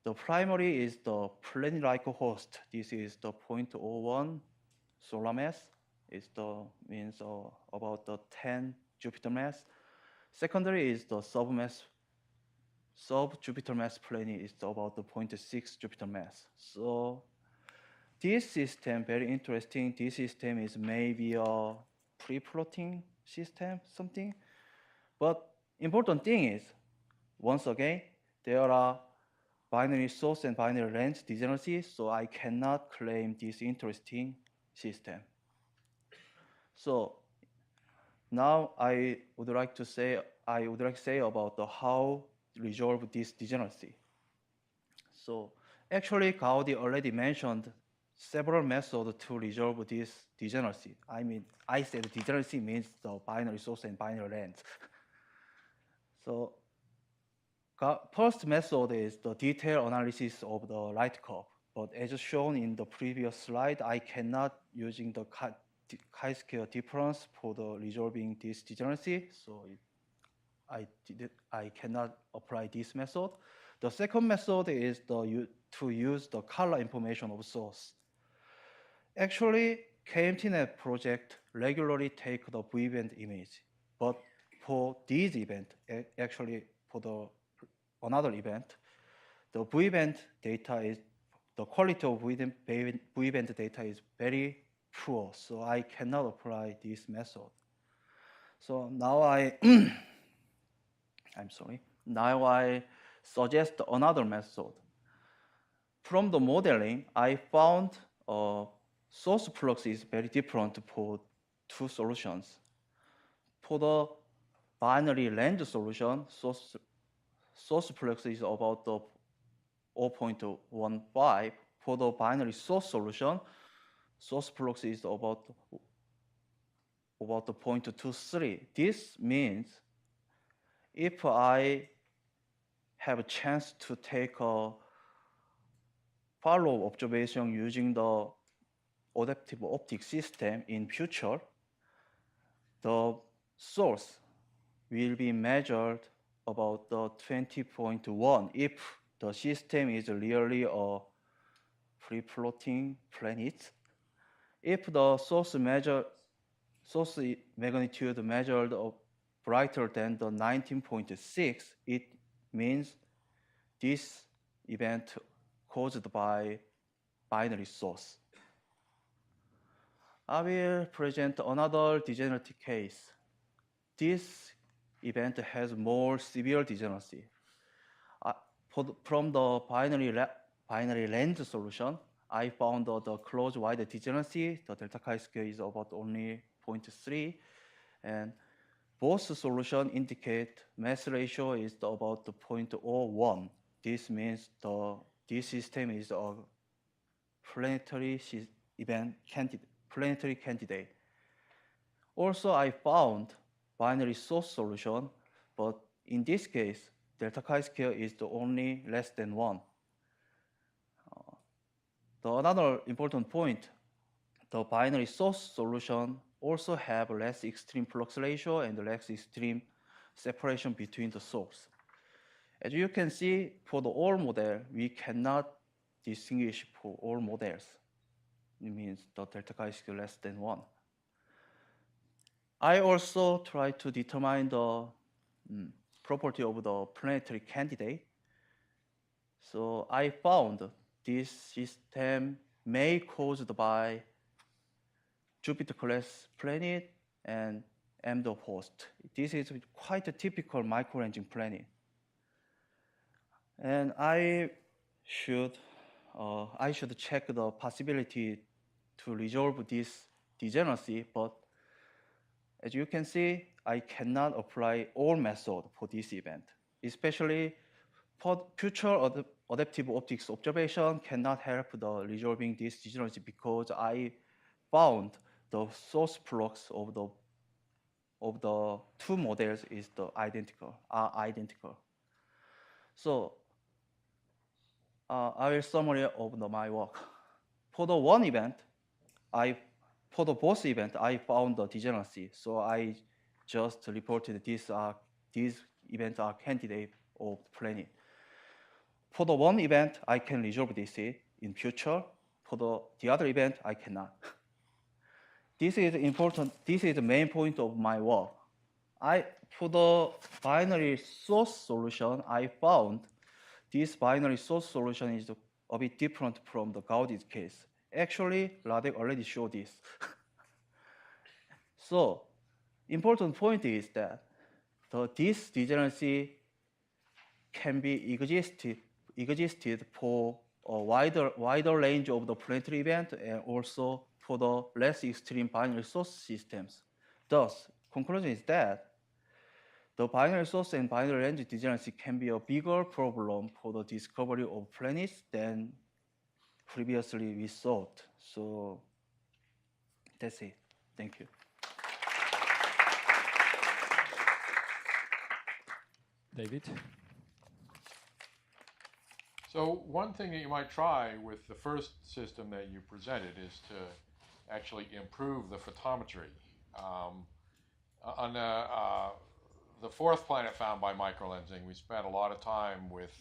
the primary is the Planetary-like host. This is the 0.01 solar mass. It means about the 10 Jupiter mass. Secondary is the sub-Jupiter mass plane is about the 0.6 Jupiter mass. So this system, very interesting. This system is maybe a free-floating system, something. But important thing is, once again, there are binary source and binary range degeneracy, so I cannot claim this interesting system. So now I would like to say about how to resolve this degeneracy. So actually, Gaudi already mentioned several methods to resolve this degeneracy. I mean, I said degeneracy means the binary source and binary range. So first method is the detailed analysis of the light curve. But as shown in the previous slide, I cannot using the chi-square difference for the resolving this degeneracy. So I cannot apply this method. The second method is to use the color information of source. Actually, KMTNet project regularly take the V-band image, but for this event, actually for another event, the V-band data is, the quality of V-band data is very poor, so I cannot apply this method. So now I'm sorry. Now I suggest another method. From the modeling, I found source flux is very different for two solutions. For the binary range solution, source flux is about the 0.15. For the binary source solution, source flux is about the 0.23. This means if I have a chance to take a follow observation using the adaptive optics system in future, the source will be measured about the 20.1 if the system is really a free-floating planet. If the source magnitude measured brighter than the 19.6, it means this event caused by binary source. I will present another degenerate case. This event has more severe degeneracy. From the binary range solution, I found the closed wide degeneracy. The delta chi-square is about only 0.3, and both solutions indicate mass ratio is about 0.01. This means this system is a planetary candidate. Also, I found binary source solution, but in this case, delta chi-square is only less than 1. Another important point, the binary source solution also have less extreme flux ratio and less extreme separation between the source. As you can see, for the all model, we cannot distinguish for all models. It means the delta chi-square less than 1. I also try to determine the property of the planetary candidate. So I found this system may caused by Jupiter-class planet and M-dot host. This is quite a typical microlensing planet. And I should check the possibility to resolve this degeneracy, but as you can see, I cannot apply all methods for this event, especially for future adaptive optics observation cannot help the resolving this degeneracy because I found the source flux of the two models are identical. So I will summary of my work. For the one event, for the both event, I found the degeneracy. So I just reported these events are candidate of planet. For the one event, I can resolve this in future. For the other event, I cannot. This is important. This is the main point of my work. For the binary source solution, I found this binary source solution is a bit different from the Gaudy's case. Actually, Radek already showed this. So, important point is that this degeneracy can be existed for a wider range of the planetary event and also for the less extreme binary source systems. Thus, conclusion is that the binary source and binary range degeneracy can be a bigger problem for the discovery of planets than previously we thought. So that's it. Thank you. David? So one thing that you might try with the first system that you presented is to actually improve the photometry. On the fourth planet found by microlensing, we spent a lot of time with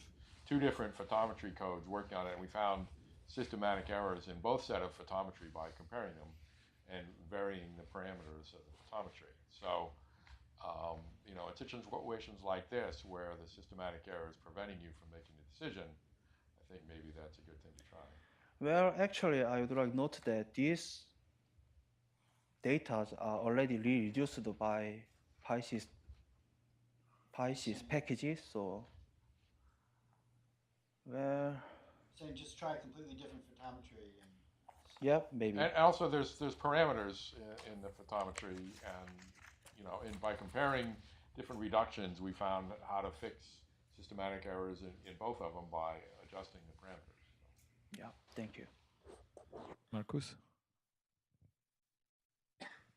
two different photometry codes working on it, and we found systematic errors in both set of photometry by comparing them and varying the parameters of the photometry. So, you know, in situations like this where the systematic error is preventing you from making a decision, I think maybe that's a good thing to try. Well, actually, I would like to note that these data are already reduced by PySys packages. So, well. So you just try a completely different photometry. And yeah, maybe. And also, there's parameters in the photometry, and you know, by comparing different reductions, we found how to fix systematic errors in both of them by adjusting the parameters. Yeah, thank you. Markus?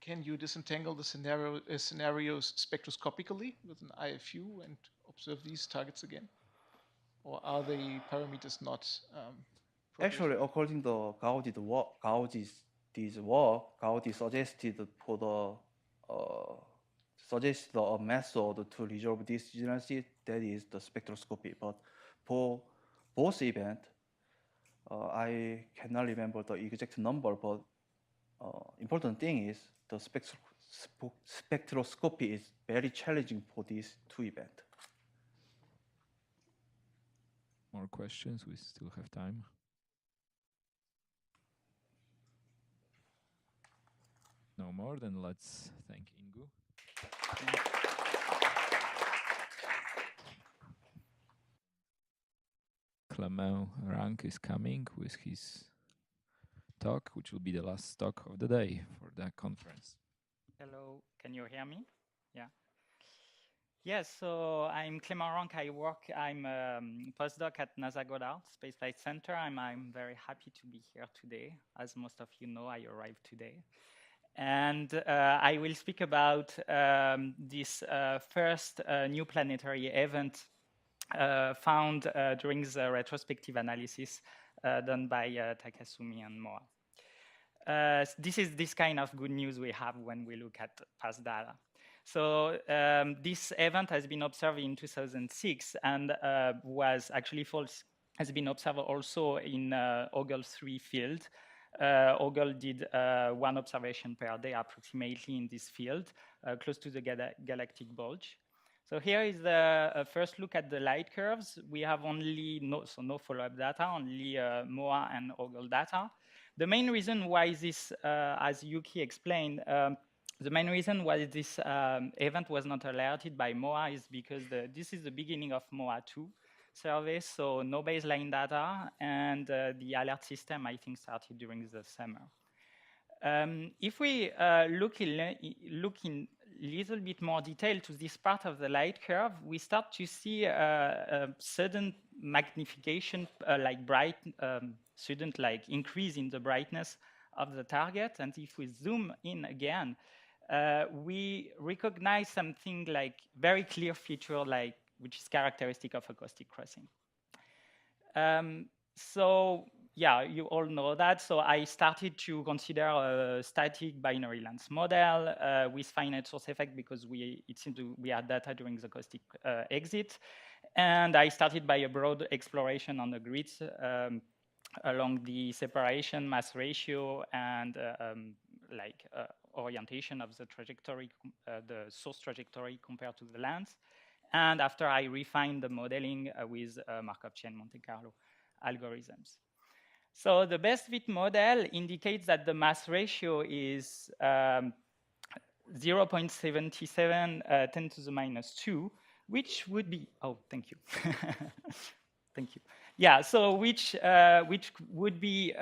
Can you disentangle the scenarios spectroscopically with an IFU and observe these targets again? Or are the parameters not Actually, according to Gaudy suggested suggested a method to resolve this degeneracy, that is the spectroscopy. But for both events, I cannot remember the exact number, but important thing is the spectroscopy is very challenging for these two events. More questions? We still have time. No more, then let's thank Ingu. Clement Rank is coming with his talk, which will be the last talk of the day for the conference. Hello, can you hear me? Yeah. Yes, so I'm Clement Rank. I'm a postdoc at NASA Goddard Space Flight Center. I'm very happy to be here today. As most of you know, I arrived today. And I will speak about this first new planetary event found during the retrospective analysis done by Takasumi and Moa. This is this kind of good news we have when we look at past data. So this event has been observed in 2006 and was actually has been observed also in Ogle 3 field. Ogle did one observation per day approximately in this field, close to the galactic bulge. So here is the first look at the light curves. We have only no follow-up data, only MOA and Ogle data. The main reason why this, as Yuki explained, the main reason why this event was not alerted by MOA is because this is the beginning of MOA 2 service, so no baseline data, and the alert system, I think, started during the summer. If we look in little bit more detail to this part of the light curve, we start to see a sudden magnification, sudden increase in the brightness of the target. And if we zoom in again, we recognize something like very clear feature, which is characteristic of acoustic crossing. So yeah, you all know that. So I started to consider a static binary lens model with finite source effect because it seemed we had data during the acoustic exit. And I started by a broad exploration on the grids along the separation, mass ratio, and orientation of the trajectory, the source trajectory compared to the lens. And after I refined the modeling with Markov chain Monte Carlo algorithms. So the best fit model indicates that the mass ratio is 0.77 10 to the minus 2, which would be, oh, thank you. Thank you. Yeah, so which would be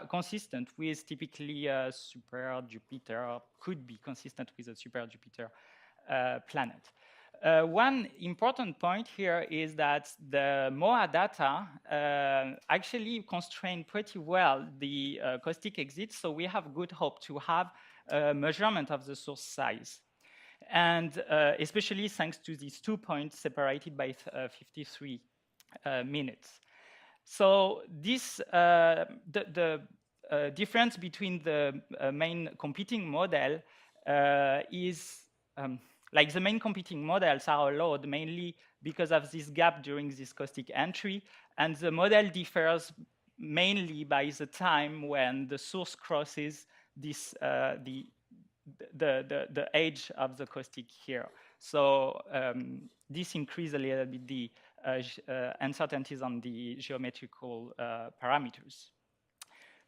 consistent with typically a super Jupiter, could be consistent with a super Jupiter planet. One important point here is that the MOA data actually constrain pretty well the acoustic exit, so we have good hope to have a measurement of the source size. And especially thanks to these 2 points separated by 53 minutes. So this, the difference between the main competing model is like the main competing models are allowed mainly because of this gap during this caustic entry, and the model differs mainly by the time when the source crosses this the edge of the caustic here. So this increases a little bit the uncertainties on the geometrical parameters.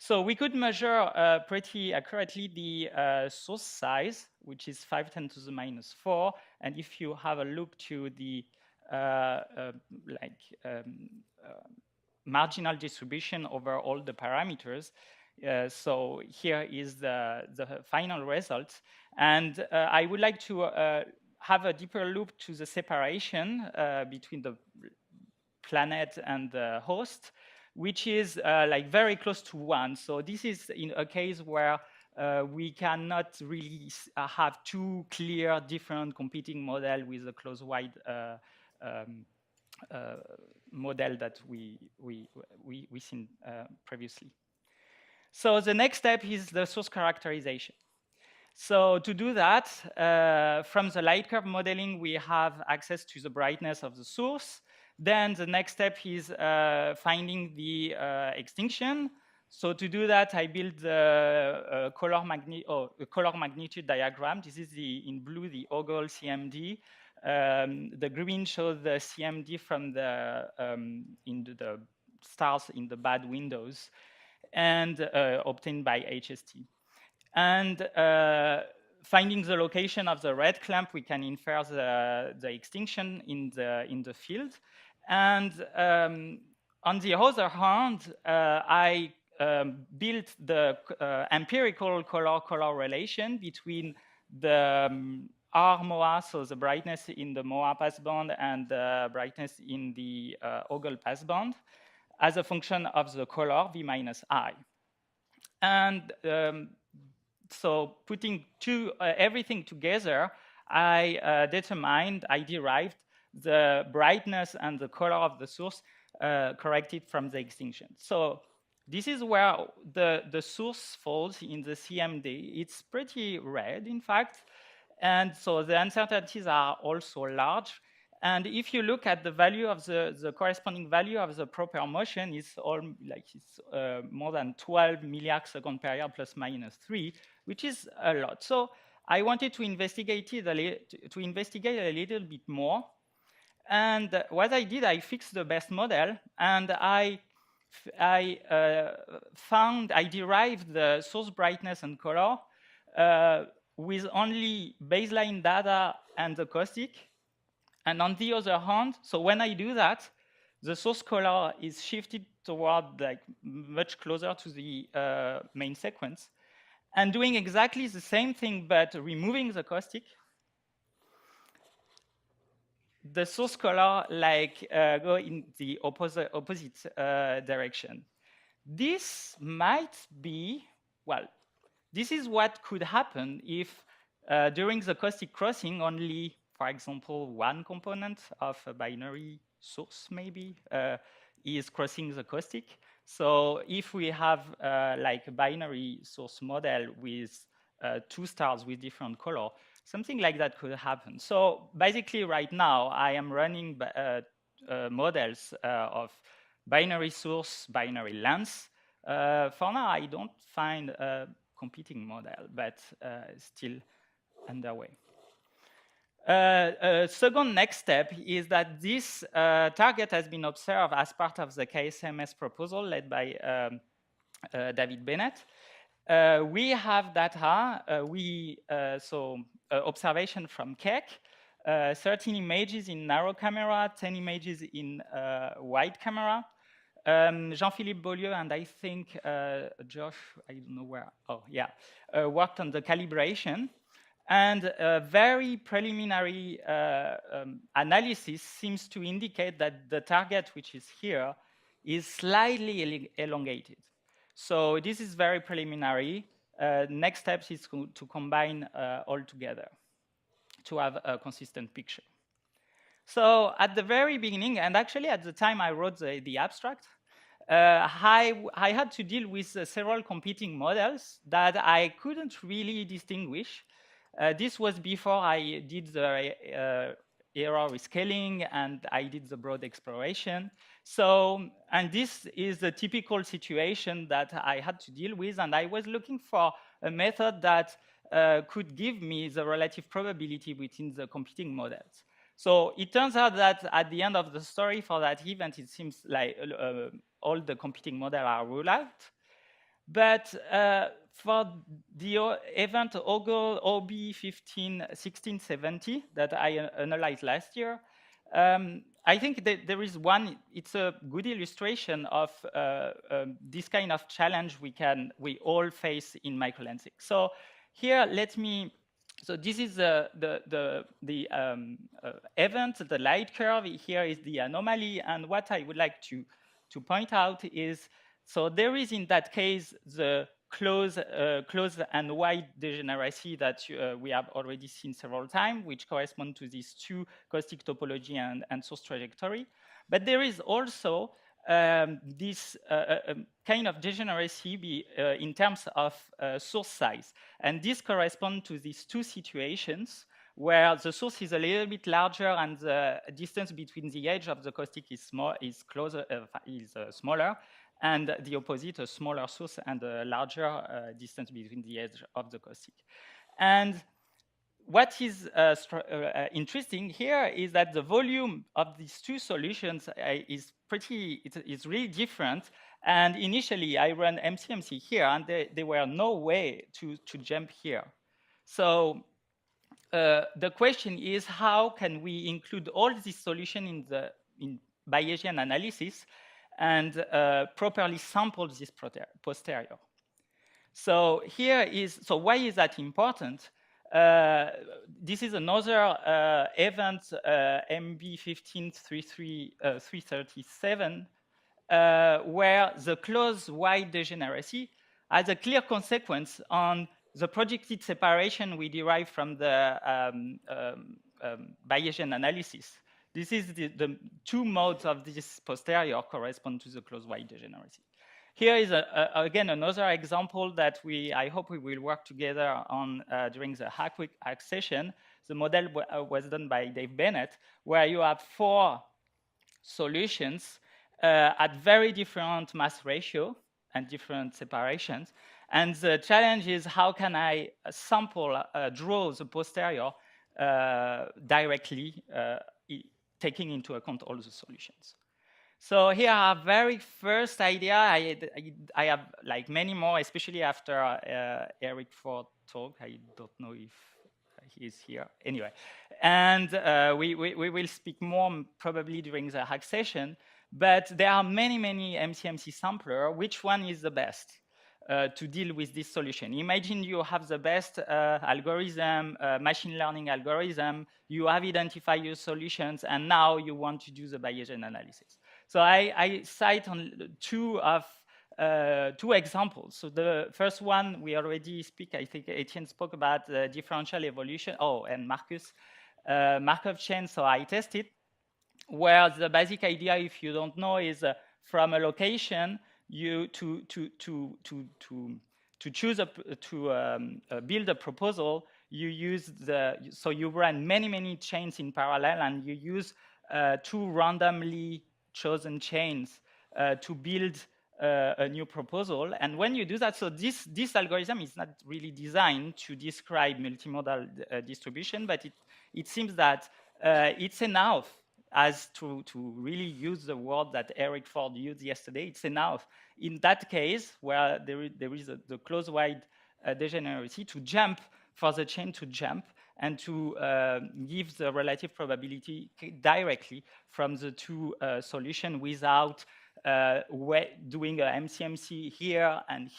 So we could measure pretty accurately the source size, which is 5 10 to the minus 4. And if you have a look to the marginal distribution over all the parameters, so here is the final result. And I would like to have a deeper look to the separation between the planet and the host, which is like very close to 1. So this is in a case where we cannot really have two clear different competing model with a close-wide model that we seen previously. So the next step is the source characterization. So to do that, from the light curve modeling, we have access to the brightness of the source. Then the next step is finding the extinction. So to do that, I built the color magnitude diagram. This is in blue, the ogle CMD. The green shows the CMD from the stars in the bad windows, and obtained by HST. And finding the location of the red clump, we can infer the extinction in the field. And on the other hand, I built the empirical color relation between the R MOA, so the brightness in the MOA passband, and the brightness in the ogle passband, as a function of the color V minus I. And so putting everything together, I derived the brightness and the color of the source corrected from the extinction. So this is where the source falls in the CMD. It's pretty red, in fact. And so the uncertainties are also large. And if you look at the value of the corresponding value of the proper motion, it's more than 12 milliarc seconds per year plus minus 3, which is a lot. So I wanted to investigate it a little bit more. And what I did, I fixed the best model, and I I derived the source brightness and color with only baseline data and the caustic. And on the other hand, so when I do that, the source color is shifted toward like much closer to the main sequence. And doing exactly the same thing, but removing the caustic, the source color like go in the opposite direction. This might be, well, this is what could happen if during the caustic crossing only, for example, one component of a binary source maybe is crossing the caustic. So if we have like a binary source model with 2 stars with different color, something like that could happen. So basically right now I am running models of binary source, binary length. For now I don't find a competing model, but still underway. Second next step is that this target has been observed as part of the KSMS proposal led by David Bennett. We have data, observation from Keck, 13 images in narrow camera, 10 images in wide camera. Jean-Philippe Beaulieu and I think Josh, I don't know where, oh yeah, worked on the calibration. And a very preliminary analysis seems to indicate that the target, which is here, is slightly elongated. So this is very preliminary. Next steps is to combine all together to have a consistent picture. So at the very beginning, and actually at the time I wrote the abstract, I had to deal with several competing models that I couldn't really distinguish. This was before I did the error rescaling and I did the broad exploration. So, and this is the typical situation that I had to deal with, and I was looking for a method that could give me the relative probability within the competing models. So it turns out that at the end of the story for that event, it seems like all the competing models are ruled out. But for the event OB1670 that I analyzed last year, I think that there is one, it's a good illustration of this kind of challenge we all face in microlensing. So here, so this is the event, the light curve. Here is the anomaly. And what I would like to point out is, so there is in that case the close and wide degeneracy that we have already seen several times, which correspond to these two caustic topology and source trajectory. But there is also this kind of degeneracy in terms of source size. And this corresponds to these two situations where the source is a little bit larger and the distance between the edge of the caustic is smaller, and the opposite, a smaller source and a larger distance between the edge of the caustic. And what is interesting here is that the volume of these two solutions is really different. And initially, I ran MCMC here, and there were no way to jump here. So the question is, how can we include all these solutions in Bayesian analysis and properly sample this posterior? So here is, so why is that important? This is another event, MB15337, where the close wide degeneracy has a clear consequence on the projected separation we derive from the Bayesian analysis. This is the two modes of this posterior correspond to the close wide degeneracy. Here is, again, another example that I hope we will work together on during the Hack session. The model was done by Dave Bennett, where you have 4 solutions at very different mass ratio and different separations. And the challenge is, how can I sample, draw the posterior directly, taking into account all the solutions? So here our very first idea. I have like many more, especially after Eric Ford talk. I don't know if he is here. Anyway, and we will speak more probably during the hack session. But there are many MCMC sampler. Which one is the best to deal with this solution? Imagine you have the best algorithm, machine learning algorithm. You have identified your solutions, and now you want to do the Bayesian analysis. So I cite on two examples. So the first one we already speak. I think Etienne spoke about differential evolution. Oh, and Marcus, Markov chain. So I tested, where the basic idea, if you don't know, is from a location you to choose build a proposal. You use so you run many chains in parallel, and you use two randomly chosen chains to build a new proposal. And when you do that, so this algorithm is not really designed to describe multimodal distribution, but it seems that it's enough as to really use the word that Eric Ford used yesterday. It's enough in that case where there is the close-wide degeneracy to jump, for the chain to jump, and to give the relative probability directly from the two solutions without doing a MCMC here, and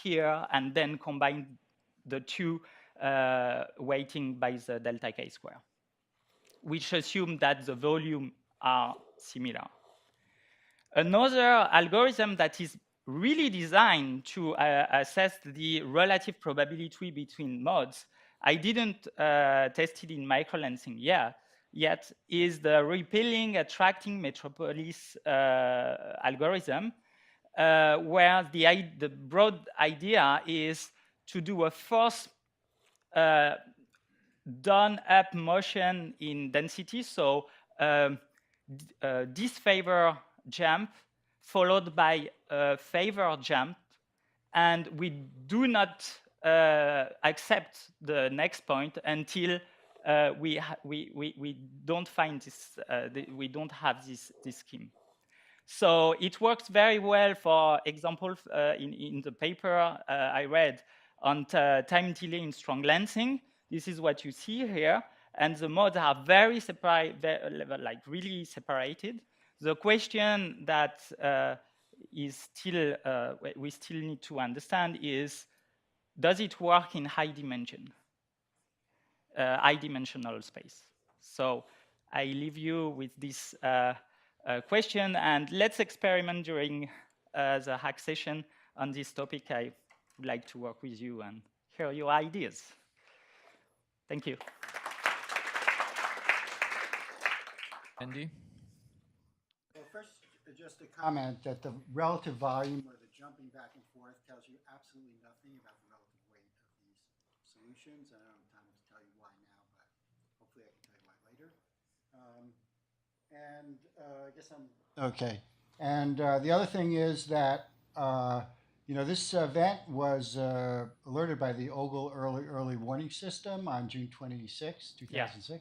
then combine the two weighting by the delta K square, which assume that the volume are similar. Another algorithm that is really designed to assess the relative probability between modes, I didn't test it in microlensing yet, is the repelling attracting metropolis algorithm, where the broad idea is to do a force down-up motion in density. So disfavor jump followed by a favor jump, and we do not accept the next point until we don't find this, we don't have this scheme. So it works very well. For example, in the paper I read on time delay in strong lensing, this is what you see here, and the modes are very separate, like really separated. The question that is still we still need to understand is, does it work in high dimensional space? So I leave you with this question, and let's experiment during the hack session on this topic. I would like to work with you and hear your ideas. Thank you. Andy? Well, first, just a comment that the relative volume or the jumping back and forth tells you absolutely nothing about the relative weight of these solutions. I don't have time to tell you why now, but hopefully I can tell you why later. I guess I'm okay. And the other thing is that this event was alerted by the Ogle early warning system on June 26, 2006. Yeah.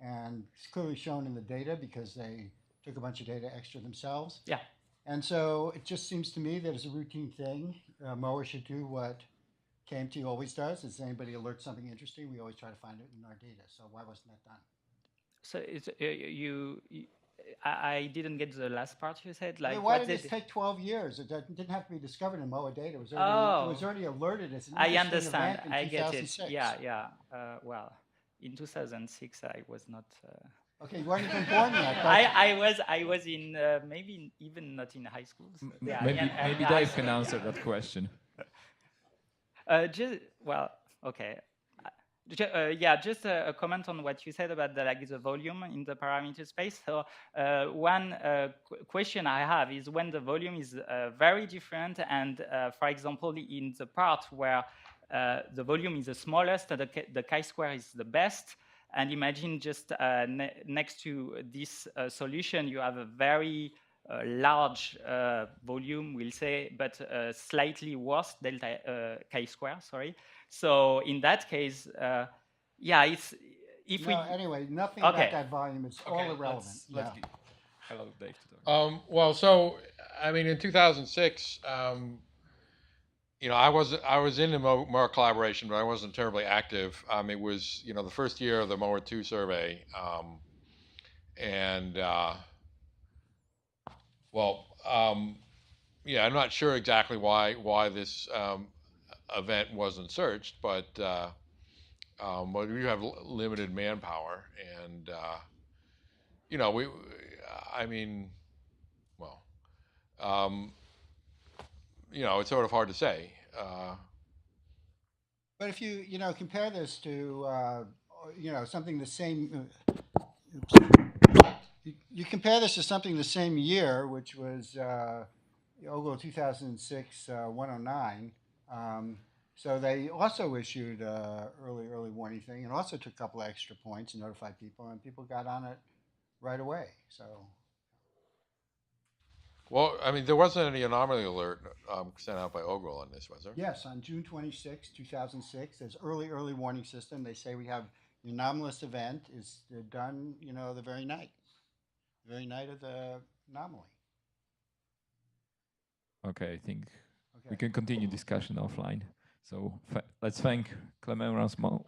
And it's clearly shown in the data because they took a bunch of data extra themselves. Yeah. And so it just seems to me that it's a routine thing. MOA should do what KMT always does. Is anybody alerts something interesting, we always try to find it in our data. So why wasn't that done? So it's, I didn't get the last part you said. Like, why did it take 12 years? It didn't have to be discovered in MOA data. It was already alerted as an interesting event in 2006. I get it. Yeah. Well, in 2006, I was not. Okay, you weren't even born yet. I was in maybe even not in high school. So yeah, maybe Dave can answer that question. Okay. Just a comment on what you said about the volume in the parameter space. So one question I have is when the volume is very different, and for example, in the part where the volume is the smallest, the chi-square is the best. And imagine just next to this solution, you have a very large volume, we'll say, but slightly worse delta chi-square, sorry. So in that case, it's if we anyway, nothing about that volume is all irrelevant. Hello, Dave. Well, so I mean, in 2006, you know, I was in the MOA collaboration, but I wasn't terribly active. It was, you know, the first year of the MOA 2 survey, and well, yeah, I'm not sure exactly why this event wasn't searched, but we have limited manpower, and you know, I mean, well, you know, it's sort of hard to say. But if you compare this to something the same, you compare this to something the same year, which was OGO 2006 109. So they also issued early warning thing, and also took a couple of extra points and notified people, and people got on it right away. So. Well, I mean, there wasn't any anomaly alert sent out by OGRL on this, was there? Yes, on June 26, 2006, there's early warning system. They say we have the anomalous event is done, you know, the very night of the anomaly. Okay, I think we can continue discussion offline. So let's thank Clement once more.